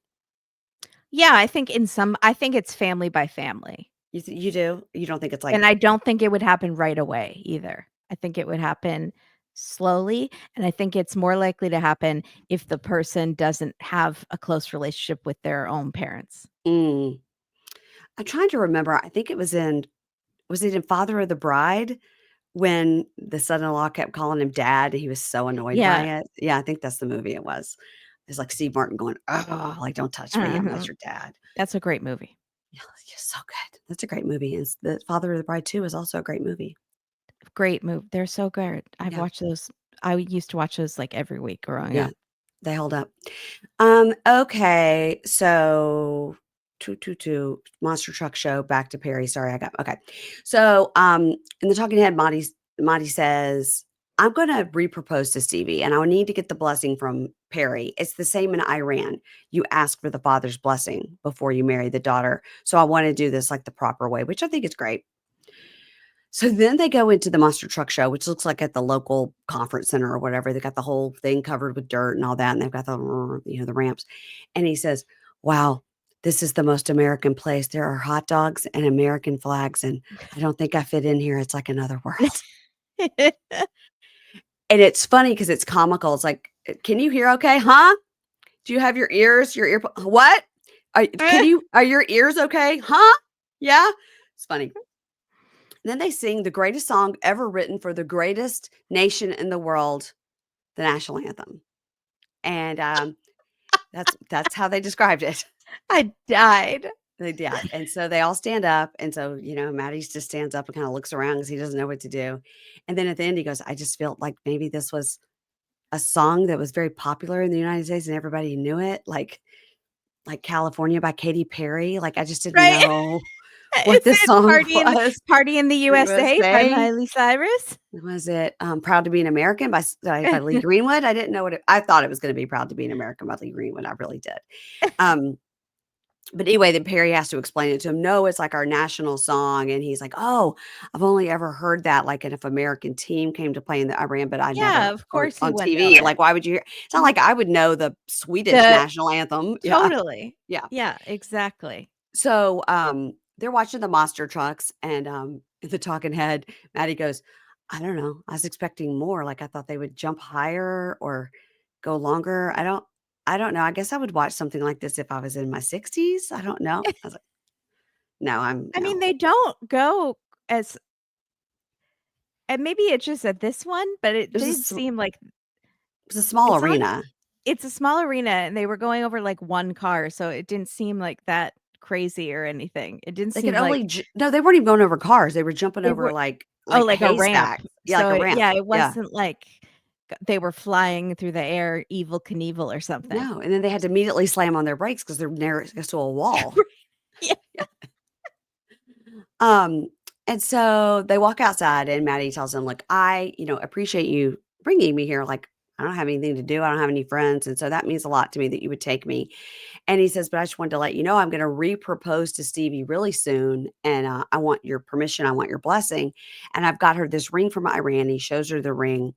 Yeah, I think it's family by family. You do? You don't think it's like And I don't think it would happen right away either. I think it would happen slowly, and I think it's more likely to happen if the person doesn't have a close relationship with their own parents. mm. I'm trying to remember. I think it was it in Father of the Bride when the son-in-law kept calling him dad and he was so annoyed by Yeah. it? Yeah, I think that's the movie it was. It's like Steve Martin going, "Oh, like, don't touch me. I'm not Mhm. your dad." That's a great movie. Yeah, yeah, so good. That's a great movie. And the Father of the Bride 2 is also a great movie. Great they're so good. I've Yeah, watched those I used to watch those, like, every week growing yeah, up. they hold up. Okay, so 222 Monster Truck Show, back to Perry. Sorry, I got okay. So, in the talking head, Marty says, "I'm gonna repropose to Stevie, and I need to get the blessing from Perry. It's the same in Iran. You ask for the father's blessing before you marry the daughter. So I want to do this like the proper way, which I think is great." So then they go into the monster truck show, which looks like at the local conference center or whatever. They got the whole thing covered with dirt and all that, and they've got the ramps. And he says, "Wow, this is the most American place. There are hot dogs and American flags, and I don't think I fit in here. It's like another world." And it's funny because it's comical. It's like, "Can you hear okay? Huh? Do you have your ear what? Are your ears okay? Huh? Yeah?" It's funny. Then they sing the greatest song ever written for the greatest nation in the world, the national anthem. And, that's how they described it. I died. They did, and so they all stand up, and so, Maddie just stands up and kinda looks around because he doesn't know what to do, and then at the end, he goes, "I just felt like maybe this was a song that was very popular in the United States and everybody knew it, like California by Katy Perry, like, I just didn't Right? know what Is this it song was Party in the for USA by USA." Miley Cyrus? Was it, Proud to Be an American by Lee Greenwood? I didn't know what I thought it was gonna be Proud to Be an American by Lee Greenwood, I really did. Um, but anyway, then Perry has to explain it to him. "No, it's like our national song," and he's like, "Oh, I've only ever heard that, like, if American team came to play in the Iran, but I Yeah, never of or course he on wouldn't know TV, it. like, why would you hear" It's not Mhm. like I would know the Swedish The national anthem. Yeah, Totally. yeah. Yeah, exactly. So, they're watching the monster trucks and, the talking head, Maddie goes, "I don't know. I was expecting more. Like, I thought they would jump higher or go longer. I don't know. I guess I would watch something like this if I was in my 60s. I don't know." I was like, "No, I'm I mean, no." they don't go as and maybe it's just at this one, but it It was a did sm seem like it was a small it's on arena. it's a small arena, and they were going over, like, 1 car, so it didn't seem like that crazy or anything. It didn't They could seem only like j No, they weren't even going over cars. They were jumping they over, were like like a ramp. haystacks. Yeah, like So, a ramp. it Yeah. wasn't like they were flying through the air, Evel Knievel or something. No, and then they had to immediately slam on their brakes because 'cause they're next to a wall. Yeah. Yeah. Um, And so they walk outside, and Maddie tells him, "Look, I, appreciate you bringing me here. Like, I don't have anything to do. I don't have any friends. And so that means a lot to me that you would take me." And he says, "But I just wanted to let you know I'm going to re-propose to Stevie really soon. And I want your permission. I want your blessing. And I've got her this ring from Iran." He shows her the ring.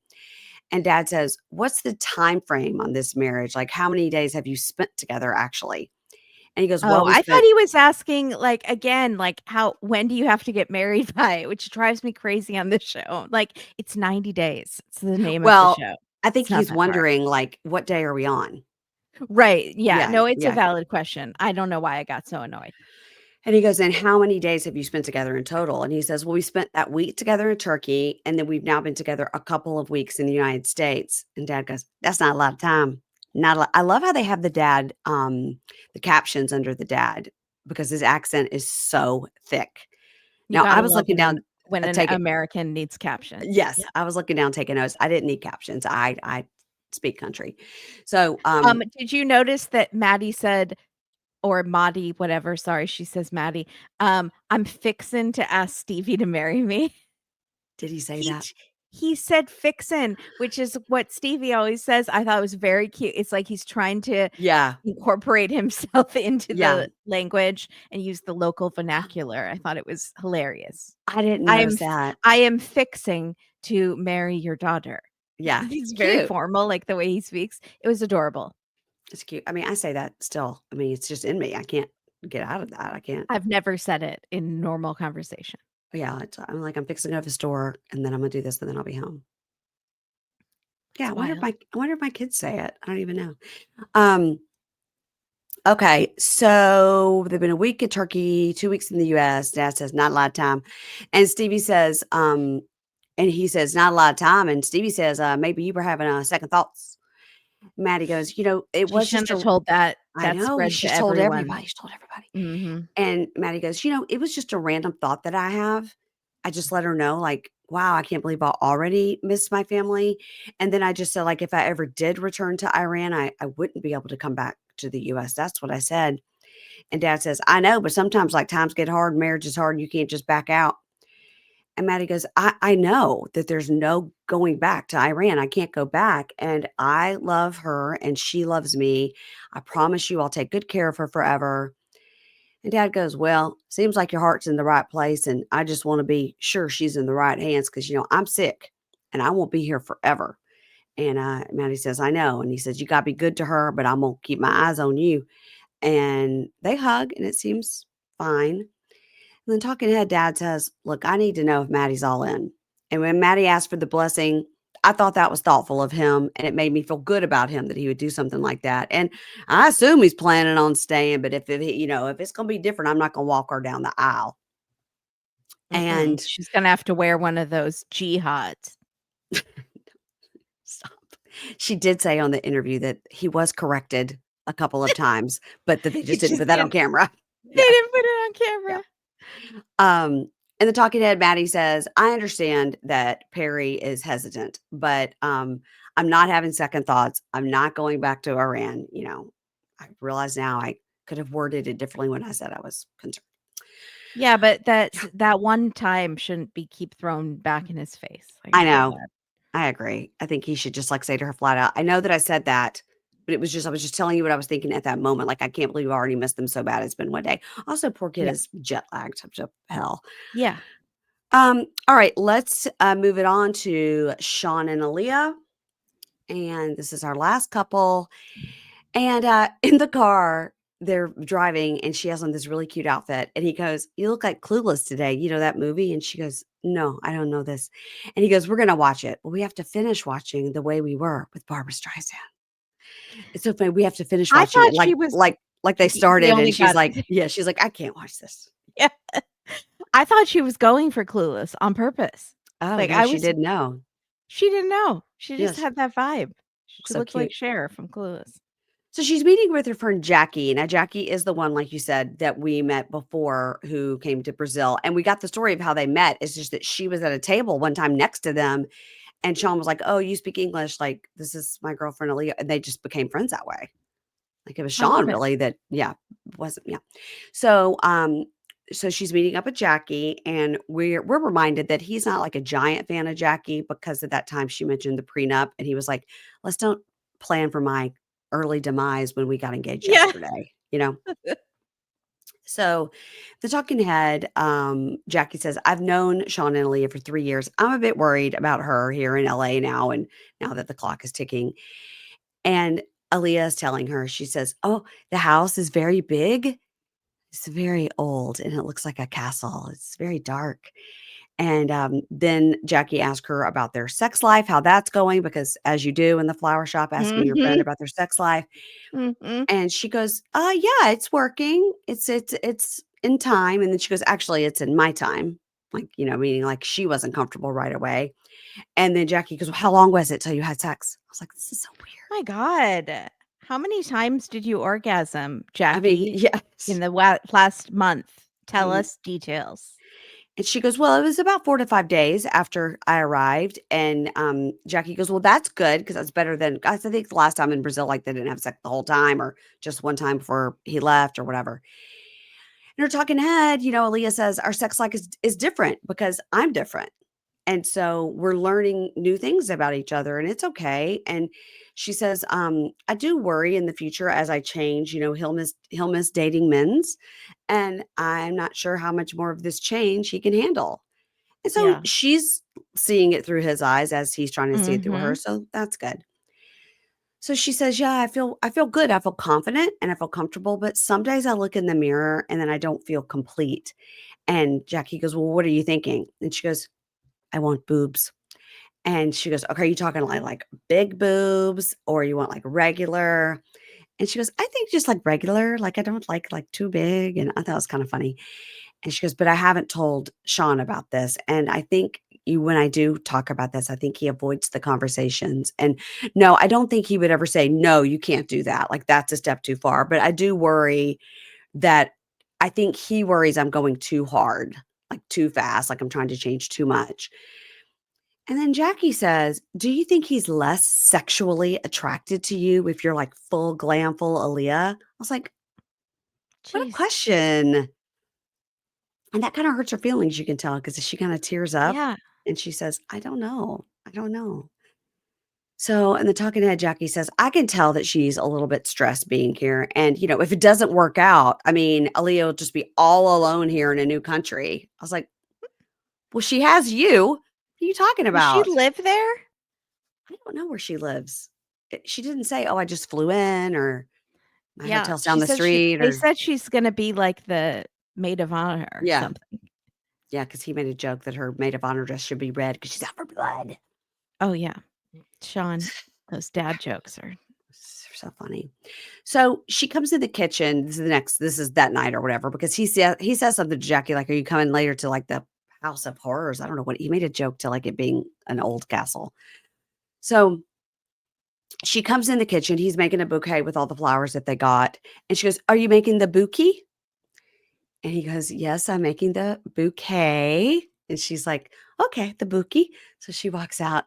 And Dad says, "What's the time frame on this marriage? Like, how many days have you spent together actually?" And he goes, "Well, Oh, we I thought spent." he was asking, like, again, like, how when do you have to get married by? Which drives me crazy on this show. Like, it's 90 days. It's the name of the Well, show. I think It's not he's that hard. wondering, like, what day are we on? Right, yeah, Yeah, no, it's a yeah. valid question. I don't know why I got so annoyed. And he goes, "And how many days have you spent together in total?" And he says, "Well, we spent that week together in Turkey, and then we've now been together a couple of weeks in the United States." And Dad goes, "That's not a lot of time. Not a lot." I love how they have the dad, the captions under the dad because his accent is so thick. You Now, I gotta was love looking down when an taking American needs captions. yes, Yeah. I was looking down taking notes. I didn't need captions. I speak country. So, Did you notice that Maddie said or Maddie, whatever, sorry, she says Maddie, "I'm fixin' to ask Stevie to marry me." did he say He that? ch he said "fixin'," which is what Stevie always says. I thought it was very cute. It's like he's trying to Yeah, incorporate himself into yeah. the language and use the local vernacular. I thought it was hilarious. I didn't "I am notice f that. I am fixing to marry your daughter." Yeah, He's it's very cute. formal, like, the way he speaks. It was adorable. It's cute. I mean, I say that still. I mean, it's just in me. I can't get out of that. I can't. I've never said it in normal conversation. Yeah, I'm like, I'm fixing to go to the store, and then I'm gonna do this, and then I'll be home. Yeah, It's wild. I wonder if my kids say it. I don't even know. Um, okay, so they've been a week in Turkey, 2 weeks in the US. Dad says not a lot of time. And Stevie says, and he says, not a lot of time. And Stevie says, maybe you were having second thoughts. Maddie goes, it She was just shouldn't have a told I that know, spread to she's told everyone. everybody. She's told everybody. Mhm. And Maddie goes, "It was just a random thought that I have." I just let her know, like, "Wow, I can't believe I already missed my family." And then I just said, like, if I ever did return to Iran, I wouldn't be able to come back to the US. That's what I said. And Dad says, "I know, but sometimes like times get hard, marriage is hard, you can't just back out." And Maddie goes, I know that there's no going back to Iran. I can't go back. And I love her and she loves me. I promise you I'll take good care of her forever." And Dad goes, "Well, seems like your heart's in the right place. And I just want to be sure she's in the right hands because, I'm sick and I won't be here forever." And Maddie says, "I know." And he says, "You got to be good to her, but I'm going to keep my eyes on you." And they hug and it seems fine. And then talking head, Dad says, "Look, I need to know if Maddie's all in." And when Maddie asked for the blessing, I thought that was thoughtful of him, and it made me feel good about him that he would do something like that. And I assume he's planning on staying, but if it's going to be different, I'm not going to walk her down the aisle. Mm-mm. And She's gonna have to wear one of those jihads. stop. She did say on the interview that he was corrected a couple of times, but that they just It didn't just put that on didn't camera. they Yeah, didn't put it on yeah. camera. In the talking head, Maddie says, "I understand that Perry is hesitant, but I'm not having second thoughts. I'm not going back to Iran." I realize now I could have worded it differently when I said I was concerned. Yeah, but Yeah, that one time shouldn't be keep thrown back in his face. Like, I I feel know. bad. I agree. I think he should just like say to her flat out, "I know that I said that, but I was just telling you what I was thinking at that moment. Like, I can't believe I already missed them so bad. It's been one day." Also, poor kid Yeah. is jet lagged to hell. Yeah. All right, let's move it on to Shawn and Alliya. And this is our last couple. And in the car, they're driving, and she has on this really cute outfit. And he goes, "You look like Clueless today. You know that movie?" And she goes, "No, I don't know this." And he goes, "We're going to watch it. Well, we have to finish watching The Way We Were with Barbara Streisand." It's so funny. We have to finish I watching it thought she was like they they started. only And she's got like, yeah, she's like, "I can't watch this." yeah. I thought she was going for Clueless on purpose. Oh, Like, no, she didn't know. she didn't know. She just Yes. had that vibe. She So looked like cute. Cher from Clueless. So she's meeting with her friend Jackie. Now, Jackie is the one, like you said, that we met before who came to Brazil. And we got the story of how they met. It's just that she was at a table one time next to them. And Shawn was like, "Oh, you speak English. Like, this is my girlfriend, Aliyah." And they just became friends that way. Like, it was I love Shawn it. really that, yeah, wasn't, yeah. So, so she's meeting up with Jackie, and we're reminded that he's not like a giant fan of Jackie because at that time she mentioned the prenup, and he was like, "Let's don't plan for my early demise when we got engaged Yeah. yesterday," you know? So the talking head, Jackie says, "I've known Shawn and Alliya for 3 years. I'm a bit worried about her here in LA now, and now that the clock is ticking." And Alliya is telling her, she says, "Oh, the house is very big. It's very old, and it looks like a castle. It's very dark." And, then Jackie asked her about their sex life, how that's going, because as you do in the flower shop, asking your friend Mhm. about their sex life. Mhm. And she goes, yeah, it's working. It's in time." And then she goes, "Actually, it's in my time." Like, meaning like she wasn't comfortable right away. And then Jackie goes, "Well, how long was it till you had sex?" I was like, "This is so weird." My god. How many times did you orgasm, I mean, Jackie, in yes. the last month? Tell Mm. us details. And she goes, "Well, it was about 4 to 5 days after I arrived." And, Jackie goes, "Well, that's good because that's better than" I think the last time in Brazil, like, they didn't have sex the whole time or just one time before he left or whatever. In her talking head, Alliya says, "Our sex life is different because I'm different. And so we're learning new things about each other and it's okay." And she says, "I do worry in the future as I change, he'll miss dating men's. And I'm not sure how much more of this change he can handle." And so Yeah. she's seeing it through his eyes as he's trying to see it through her. Mhm. So that's good. So she says, "Yeah, I feel good. I feel confident and I feel comfortable, but some days I look in the mirror and then I don't feel complete." And Jackie goes, "Well, what are you thinking?" And she goes, "I want boobs." And she goes, "Okay, are you talking like big boobs or you want like regular?" And she goes, "I think just like regular. Like I don't like too big." And I thought it was kind of funny. And she goes, "But I haven't told Shawn about this. And I think when I do talk about this, I think he avoids the conversations. And no, I don't think he would ever say, 'No, you can't do that.' Like that's a step too far. But I do worry that I think he worries I'm going too hard, like too fast, like I'm trying to change too much." And then Jackie says, "Do you think he's less sexually attracted to you if you're like full glam, full Aaliyah?" I was like, "What a Jesus. question." And that kind of hurts her feelings, you can tell, because she kind of tears up Yeah. and she says, "I don't know. I don't know." So, in the talking head, Jackie says, "I can tell that she's a little bit stressed being here. And, if it doesn't work out, I mean, Aaliyah will just be all alone here in a new country." I was like, "Well, she has you. What are you talking Does she about?" live there? I don't know where she lives. She didn't say, "Oh, I just flew in," or "My Yeah, hotel's down she the said street," they or said she's gonna be like the maid of honor or yeah. something. Yeah, because he made a joke that her maid of honor dress should be red because she's out for blood. Oh, yeah. Sean, those dad jokes are So funny. So she comes in the kitchen. This is that night or whatever, because he says something to Jackie like, "Are you coming later to like the House of Horrors?" I don't know what he made a joke to like it being an old castle. So she comes in the kitchen. He's making a bouquet with all the flowers that they got. And she goes, "Are you making the bouquet?" And he goes, "Yes, I'm making the bouquet." And she's like, "Okay, the bouquet." So she walks out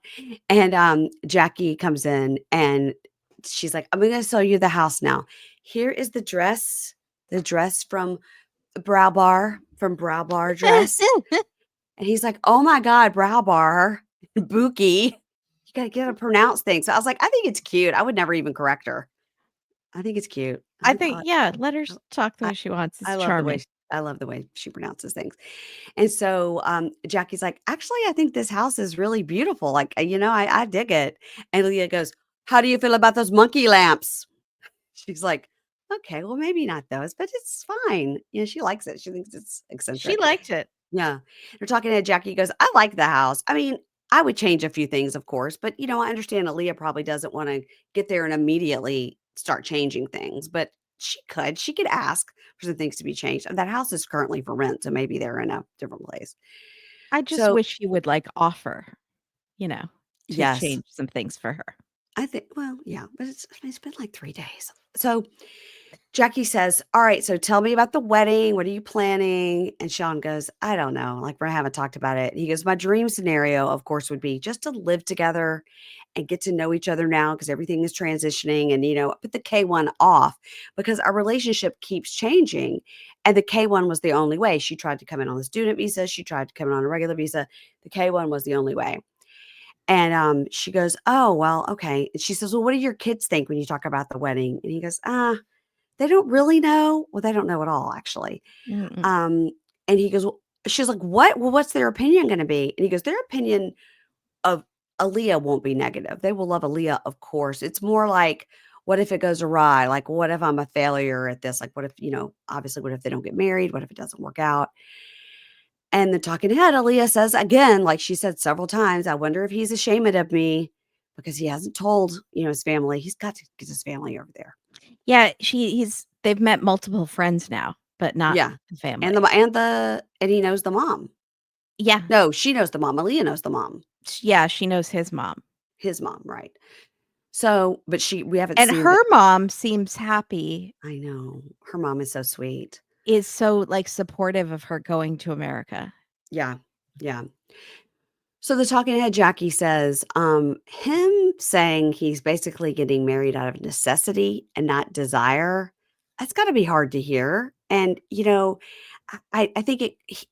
and Jackie comes in and she's like, "I'm going to show you the house now. Here is the dress from Brow Bar, from Brow Bar dress." And he's like, "Oh my God, Brow Bar, bouquet. You got to get to pronounce things." So I was like, I think it's cute. I would never even correct her. I think it's cute. I think yeah, let her talk the I way she wants, I it's love the way charming. sh I love the way she pronounces things. And so, Jackie's like, "Actually, I think this house is really beautiful. Like, I dig it." And Leah goes, "How do you feel about those monkey lamps?" She's like, "Okay, well, maybe not those, but it's fine." She likes it. She thinks it's She eccentric. liked it. Yeah. They're talking to Jackie goes, "I like the house. I mean, I would change a few things, of course, but, I understand Aaliyah probably doesn't wanna get there and immediately start changing things, but she could. She could ask for some things to be changed. And that house is currently for rent, so maybe they're in a different place." I just So wish she would, like, offer, you know, to yes, change some things for her. I think well, yeah, but it's been like 3 days. So Jackie says, "All right, so tell me about the wedding. What are you planning?" And Shawn goes, "I don't know. Like, we haven't talked about it." He goes, "My dream scenario, of course, would be just to live together and get to know each other now because everything is transitioning and, put the K1 off because our relationship keeps changing. And the K1 was the only way. She tried to come in on the student visa. She tried to come in on a regular visa. The K1 was the only way. And she goes, "Oh, well, okay." And she says, "Well, what do your kids think when you talk about the wedding?" And he goes, they don't really know." Well, they don't know at all, actually. Mm-mm. Um, and he goes, well, she's like, "What? Well, what's their opinion going to be?" And he goes, "Their opinion of Alliya won't be negative. They will love Alliya, of course. It's more like, what if it goes awry? Like, what if I'm a failure at this? Like, what if, obviously, what if they don't get married? What if it doesn't work out?" And the talking head, Alliya says again, like she said several times, "I wonder if he's ashamed of me because he hasn't told, his family. He's got to get his family over there." Yeah, they've met multiple friends now, but not Yeah. the And family. and he knows the mom. Yeah. No, she knows the mom. Alliya knows the mom. Yeah, she knows his mom. His mom, right. So, but we haven't And seen her the mom seems happy, I know. Her mom is so sweet. is so, like, supportive of her going to America. Yeah. Yeah. So the talking head Jackie says, him saying he's basically getting married out of necessity and not desire, that's got to be hard to hear. And, I think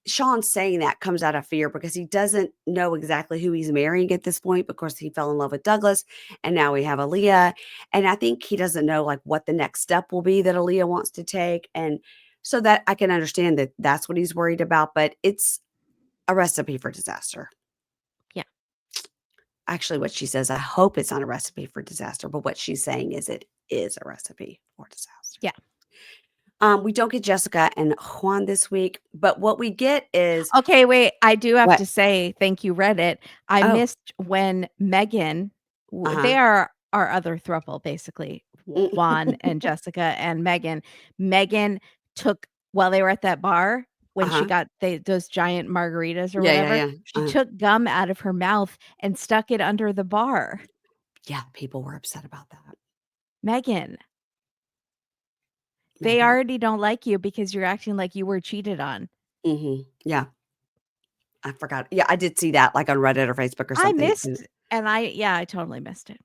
Shawn saying that comes out of fear because he doesn't know exactly who he's marrying at this point because he fell in love with Douglas and now we have Alliya. And I think he doesn't know like what the next step will be that Alliya wants to take. And so that I can understand that that's what he's worried about, but it's a recipe for disaster. Yeah. Actually, what she says, I hope it's not a recipe for disaster, but what she's saying is it is a recipe for disaster. Yeah. We don't get Jessica and Juan this week, but what we get is Okay, wait, I do have what? to say, thank you, Reddit. I Oh, missed when Megan uh-huh. they are our other throuple, basically, Juan and Jessica and Megan. Megan took while they were at that bar, when she Uh-huh. got those giant margaritas or Yeah, yeah, whatever, yeah. she took gum out of her mouth and stuck it under the bar. Yeah, people were upset about that. Megan, they Megan. already don't like you because you're acting like you were cheated on. Yeah, I forgot. Yeah, I did see that like on Reddit or Facebook or I something. missed I totally missed it.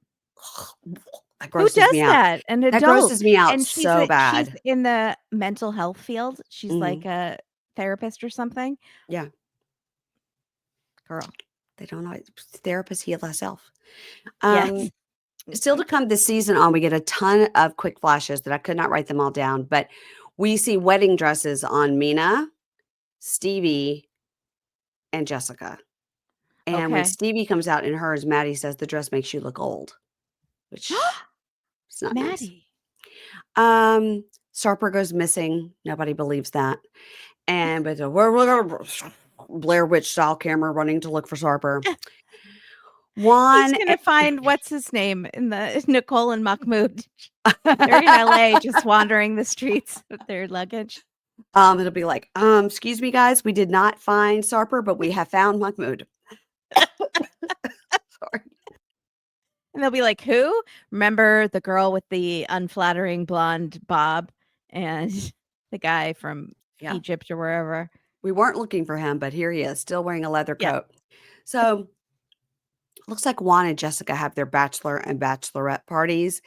That Who grosses does me out. that? An That adult. grosses me out And so she's bad. in the mental health field. She's Mhm. like a therapist or something. Yeah, Girl. they don't know. Therapist heal thyself. Yes. Still to come this season on, we get a ton of quick flashes that I could not write them all down, but we see wedding dresses on Mina, Stevie, and Jessica. And when Okay. Stevie comes out in hers, Maddie says the dress makes you look old, which is not nice. Maddie. Sarper goes missing. Nobody believes that. And but we're gonna Blair Witch style camera running to look for Sarper. He's Juan, gonna find what's his name in the Nicole and Mahmoud. They're in LA just wandering the streets with their luggage. it'll be like, excuse me, guys, we did not find Sarper, but we have found Mahmoud. Sorry. And they'll be like, "Who? Remember the girl with the unflattering blonde bob and the guy from Yeah. Egypt or wherever?" We weren't looking for him, but here he is, still wearing a leather Yeah. coat. So looks like Juan and Jessica have their bachelor and bachelorette parties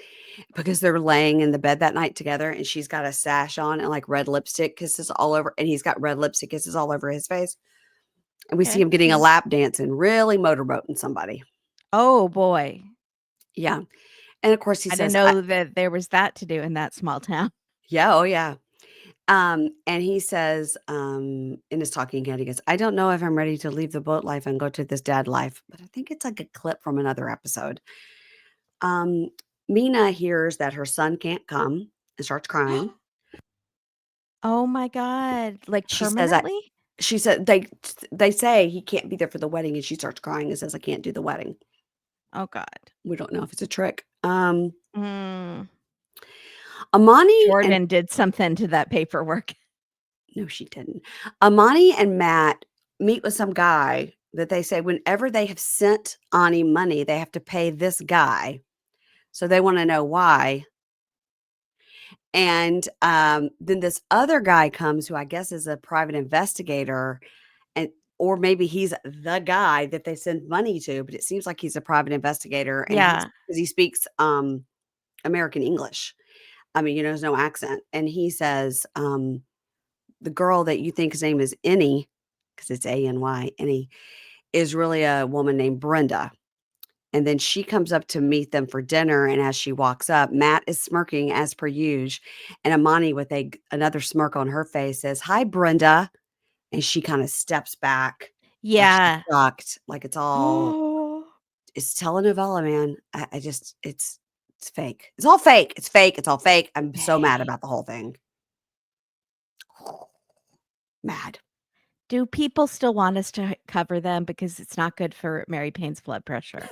because they're laying in the bed that night together and she's got a sash on and like red lipstick kisses all over, and he's got red lipstick kisses all over his face. And we see Okay. him getting a lap dance and really motorboating somebody. Oh, boy. Yeah. And of course he I didn't says, know that there was that to do in that small town. yeah, oh yeah. And he says, in his talking head, he goes, "I don't know if I'm ready to leave the boat life and go to this dad life," but I think it's like a clip from another episode. Um, Mina hears that her son can't come and starts crying. Oh my god, like, She says, "I," permanently? she said, they say he can't be there for the wedding, and she starts crying and says, "I can't do the wedding." Oh god. We don't know if it's a trick. Mm. Amani and Jordan did something to that paperwork. no, she didn't. Amani and Matt meet with some guy that they say whenever they have sent Ani money, they have to pay this guy. So they want to know why. And then this other guy comes who I guess is a private investigator, and or maybe he's the guy that they send money to, but it seems like he's a private investigator and Yeah. he speaks American English. I mean, there's no accent. And he says, the girl that you think his name is Annie, because it's A-N-Y, Annie, is really a woman named Brenda. And then she comes up to meet them for dinner, and as she walks up, Matt is smirking as per usual, and Amani with another smirk on her face says, "Hi, Brenda," and she kinda steps back like she's Yeah. shocked, like it's all Oh. it's telenovela, man. I just it's fake. It's all fake. It's fake. It's all fake. I'm so mad Dang. about the whole thing. Mad. Do people still want us to cover them because it's not good for Mary Payne's blood pressure?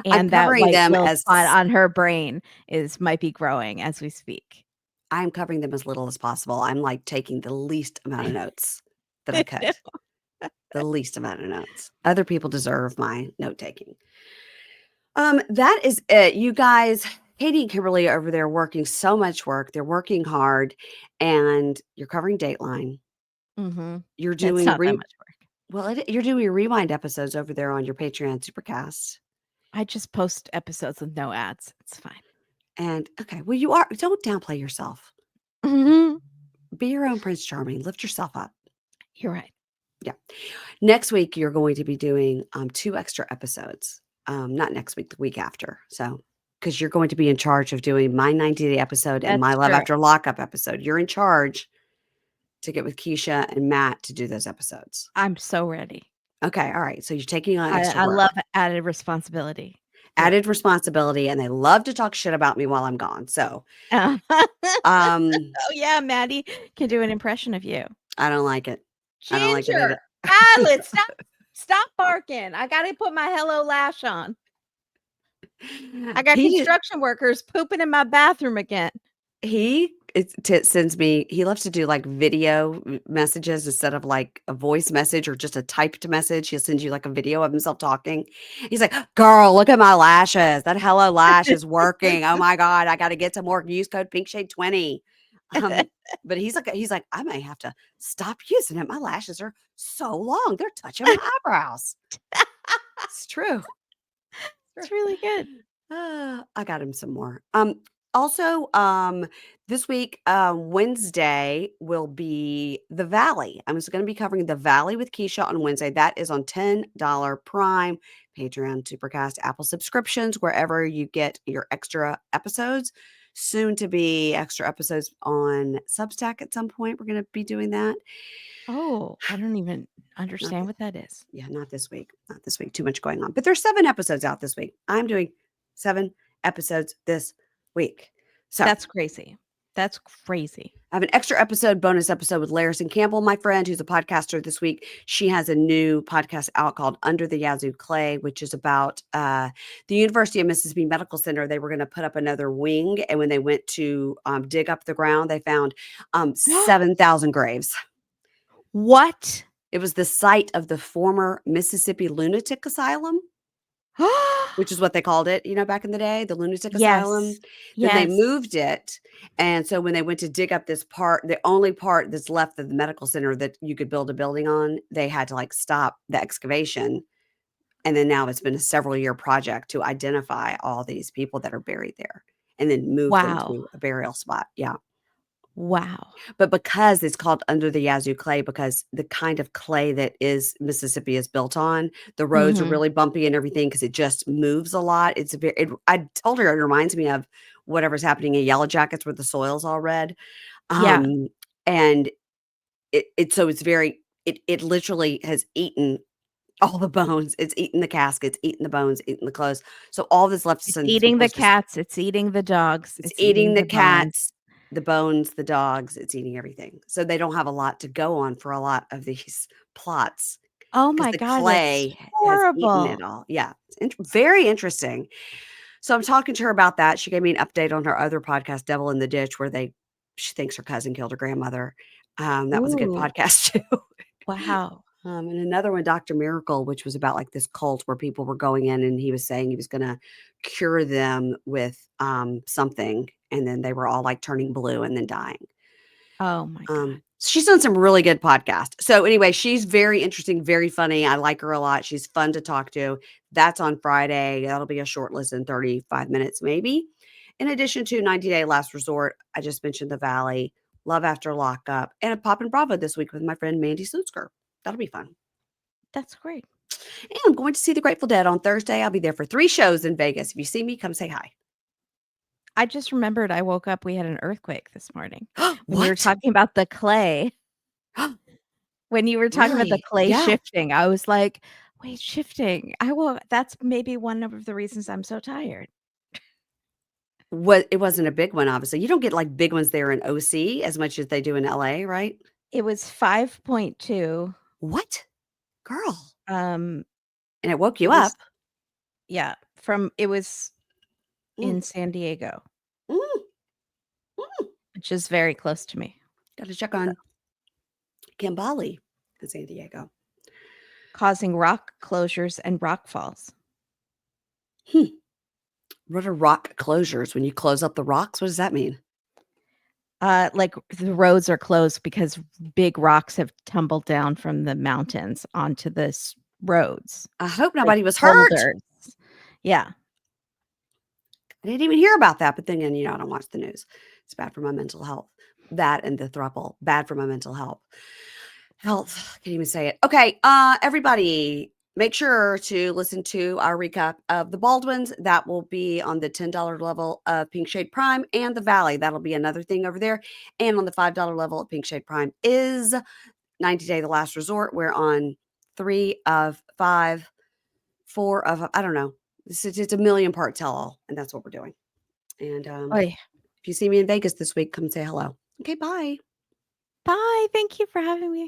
I'm And that covering white them little as spot on her brain might be growing as we speak. I'm covering them as little as possible. I'm, like, taking the least amount of notes that I could. The least amount of notes. Other people deserve my note taking. That is it. You guys, Katie and Kimberly are over there working so much work. They're working hard, and you're covering Dateline. Mhm. You're It's doing not that much work. you're doing your rewind episodes over there on your Patreon Supercast. I just post episodes with no ads. It's fine. And okay, well, you are don't downplay yourself. Mhm. Be your own Prince Charming. Lift yourself up. You're right. Yeah. Next week, you're going to be doing 2 extra episodes. Not next week, the week after. So, because you're going to be in charge of doing my 90-day episode and my That's Love true. After Lockup episode. You're in charge to get with Keisha and Matt to do those episodes. I'm so ready. Okay. All right. So you're taking on extra I work, love added responsibility. Do it. added responsibility, and they love to talk shit about me while I'm gone. So, um, Oh, yeah, Maddie can do an impression of you. I don't like it. I don't like it Ginger, either. Violet, stop barking. I gotta put my hello lash on. I got He just construction workers pooping in my bathroom again. sends me he loves to do, like, video messages instead of, like, a voice message or just a typed message. He'll send you, like, a video of himself talking. He's like, "Girl, look at my lashes. That Hello Lash is working. Oh my god, I gotta get some more. Use code PinkShade20." But he's like, "I may have to stop using it. My lashes are so long. They're touching my eyebrows." It's true. It's really good. I got him some more. Also, this week, Wednesday will be The Valley. I'm just going to be covering The Valley with Keisha on Wednesday. That is on $10 Prime, Patreon, Supercast, Apple subscriptions, wherever you get your extra episodes. Soon to be extra episodes on Substack at some point. We're going to be doing that. Oh, I don't even Not understand this, what that is. yeah, not this week. Not this week. Too much going on. But there's 7 episodes out this week. I'm doing 7 episodes this week. So That's crazy. That's crazy. I have an extra episode, bonus episode with Larison Campbell, my friend, who's a podcaster this week. She has a new podcast out called Under the Yazoo Clay, which is about the University of Mississippi Medical Center. They were going to put up another wing. And when they went to dig up the ground, they found 7,000 graves. What? It was the site of the former Mississippi Lunatic Asylum, which is what they called it, back in the day, the lunatic asylum. Yes. Then they Yes. moved it. And so when they went to dig up this part, the only part that's left of the medical center that you could build a building on, they had to stop the excavation. And then now it's been a several year project to identify all these people that are buried there and then move them Wow. to a burial spot. Yeah. Wow. But because it's called Under the Yazoo Clay, because the kind of clay that is Mississippi is built on, the roads are Mhm. really bumpy and everything because it just moves a lot. I told her it reminds me of whatever's happening in Yellow Jackets where the soil's all red. Yeah. And so it's it literally has eaten all the bones. It's eaten the caskets, eaten the bones, eaten the clothes. So all that's left It's since eating people the is just cats, it's eating the dogs, it's it's eating eating the the bones. cats, the bones, the dogs, it's eating everything. So they don't have a lot to go on for a lot of these plots Oh because my the god, that's clay has eaten horrible. it all. Yeah, it's very interesting. So I'm talking to her about that. She gave me an update on her other podcast, Devil in the Ditch, where she thinks her cousin killed her grandmother. That was a good Ooh, podcast too. wow. And another one, Dr. Miracle, which was about this cult where people were going in and he was saying he was going to cure them with something. And then they were all turning blue and then dying. Oh my god. She's done some really good podcast. So anyway, she's very interesting, very funny. I like her a lot. She's fun to talk to. That's on Friday. That'll be a short listen, 35 minutes maybe. In addition to 90 Day Last Resort, I just mentioned The Valley. Love After Lockup, and a Pop and Bravo this week with my friend Mandy Slutsker. That'll be fun. That's great. And I'm going to see the Grateful Dead on Thursday. I'll be there for 3 shows in Vegas. If you see me, come say hi. I just remembered I woke up, we had an earthquake this morning. When you were What? talking about the clay when you were talking about the Really? clay Yeah. shifting, I was like, "Wait, shifting? That's maybe one of the reasons I'm so tired." It wasn't a big one, obviously. You don't get, like, big ones there in OC as much as they do in LA, right? It was 5.2. What? Girl. Um, And it woke it you was up. yeah, it was Mm, in San Diego, mm, mm. which is very close to me, Gotta check so on Kimbelry in San Diego. causing rock closures and rock falls. Hmm. What are rock closures? When you close up the rocks, what does that mean? Like, the roads are closed because big rocks have tumbled down from the mountains onto this roads, I hope like nobody was hurt. boulders. Yeah. I didn't even hear about that, but then again, I don't watch the news. It's bad for my mental health. That and the throuple, bad for my mental health. Can't even say it. Okay, everybody, make sure to listen to our recap of the Baldwins. That will be on the $10 level of Pink Shade Prime, and the Valley. That'll be another thing over there. And on the $5 level of Pink Shade Prime is 90 Day The Last Resort. We're on 3 of 5, 4 of, I don't know. It's a million part tell all, and that's what we're doing. And Oy. if you see me in Vegas this week, come say hello. Okay, bye. Bye, thank you for having me.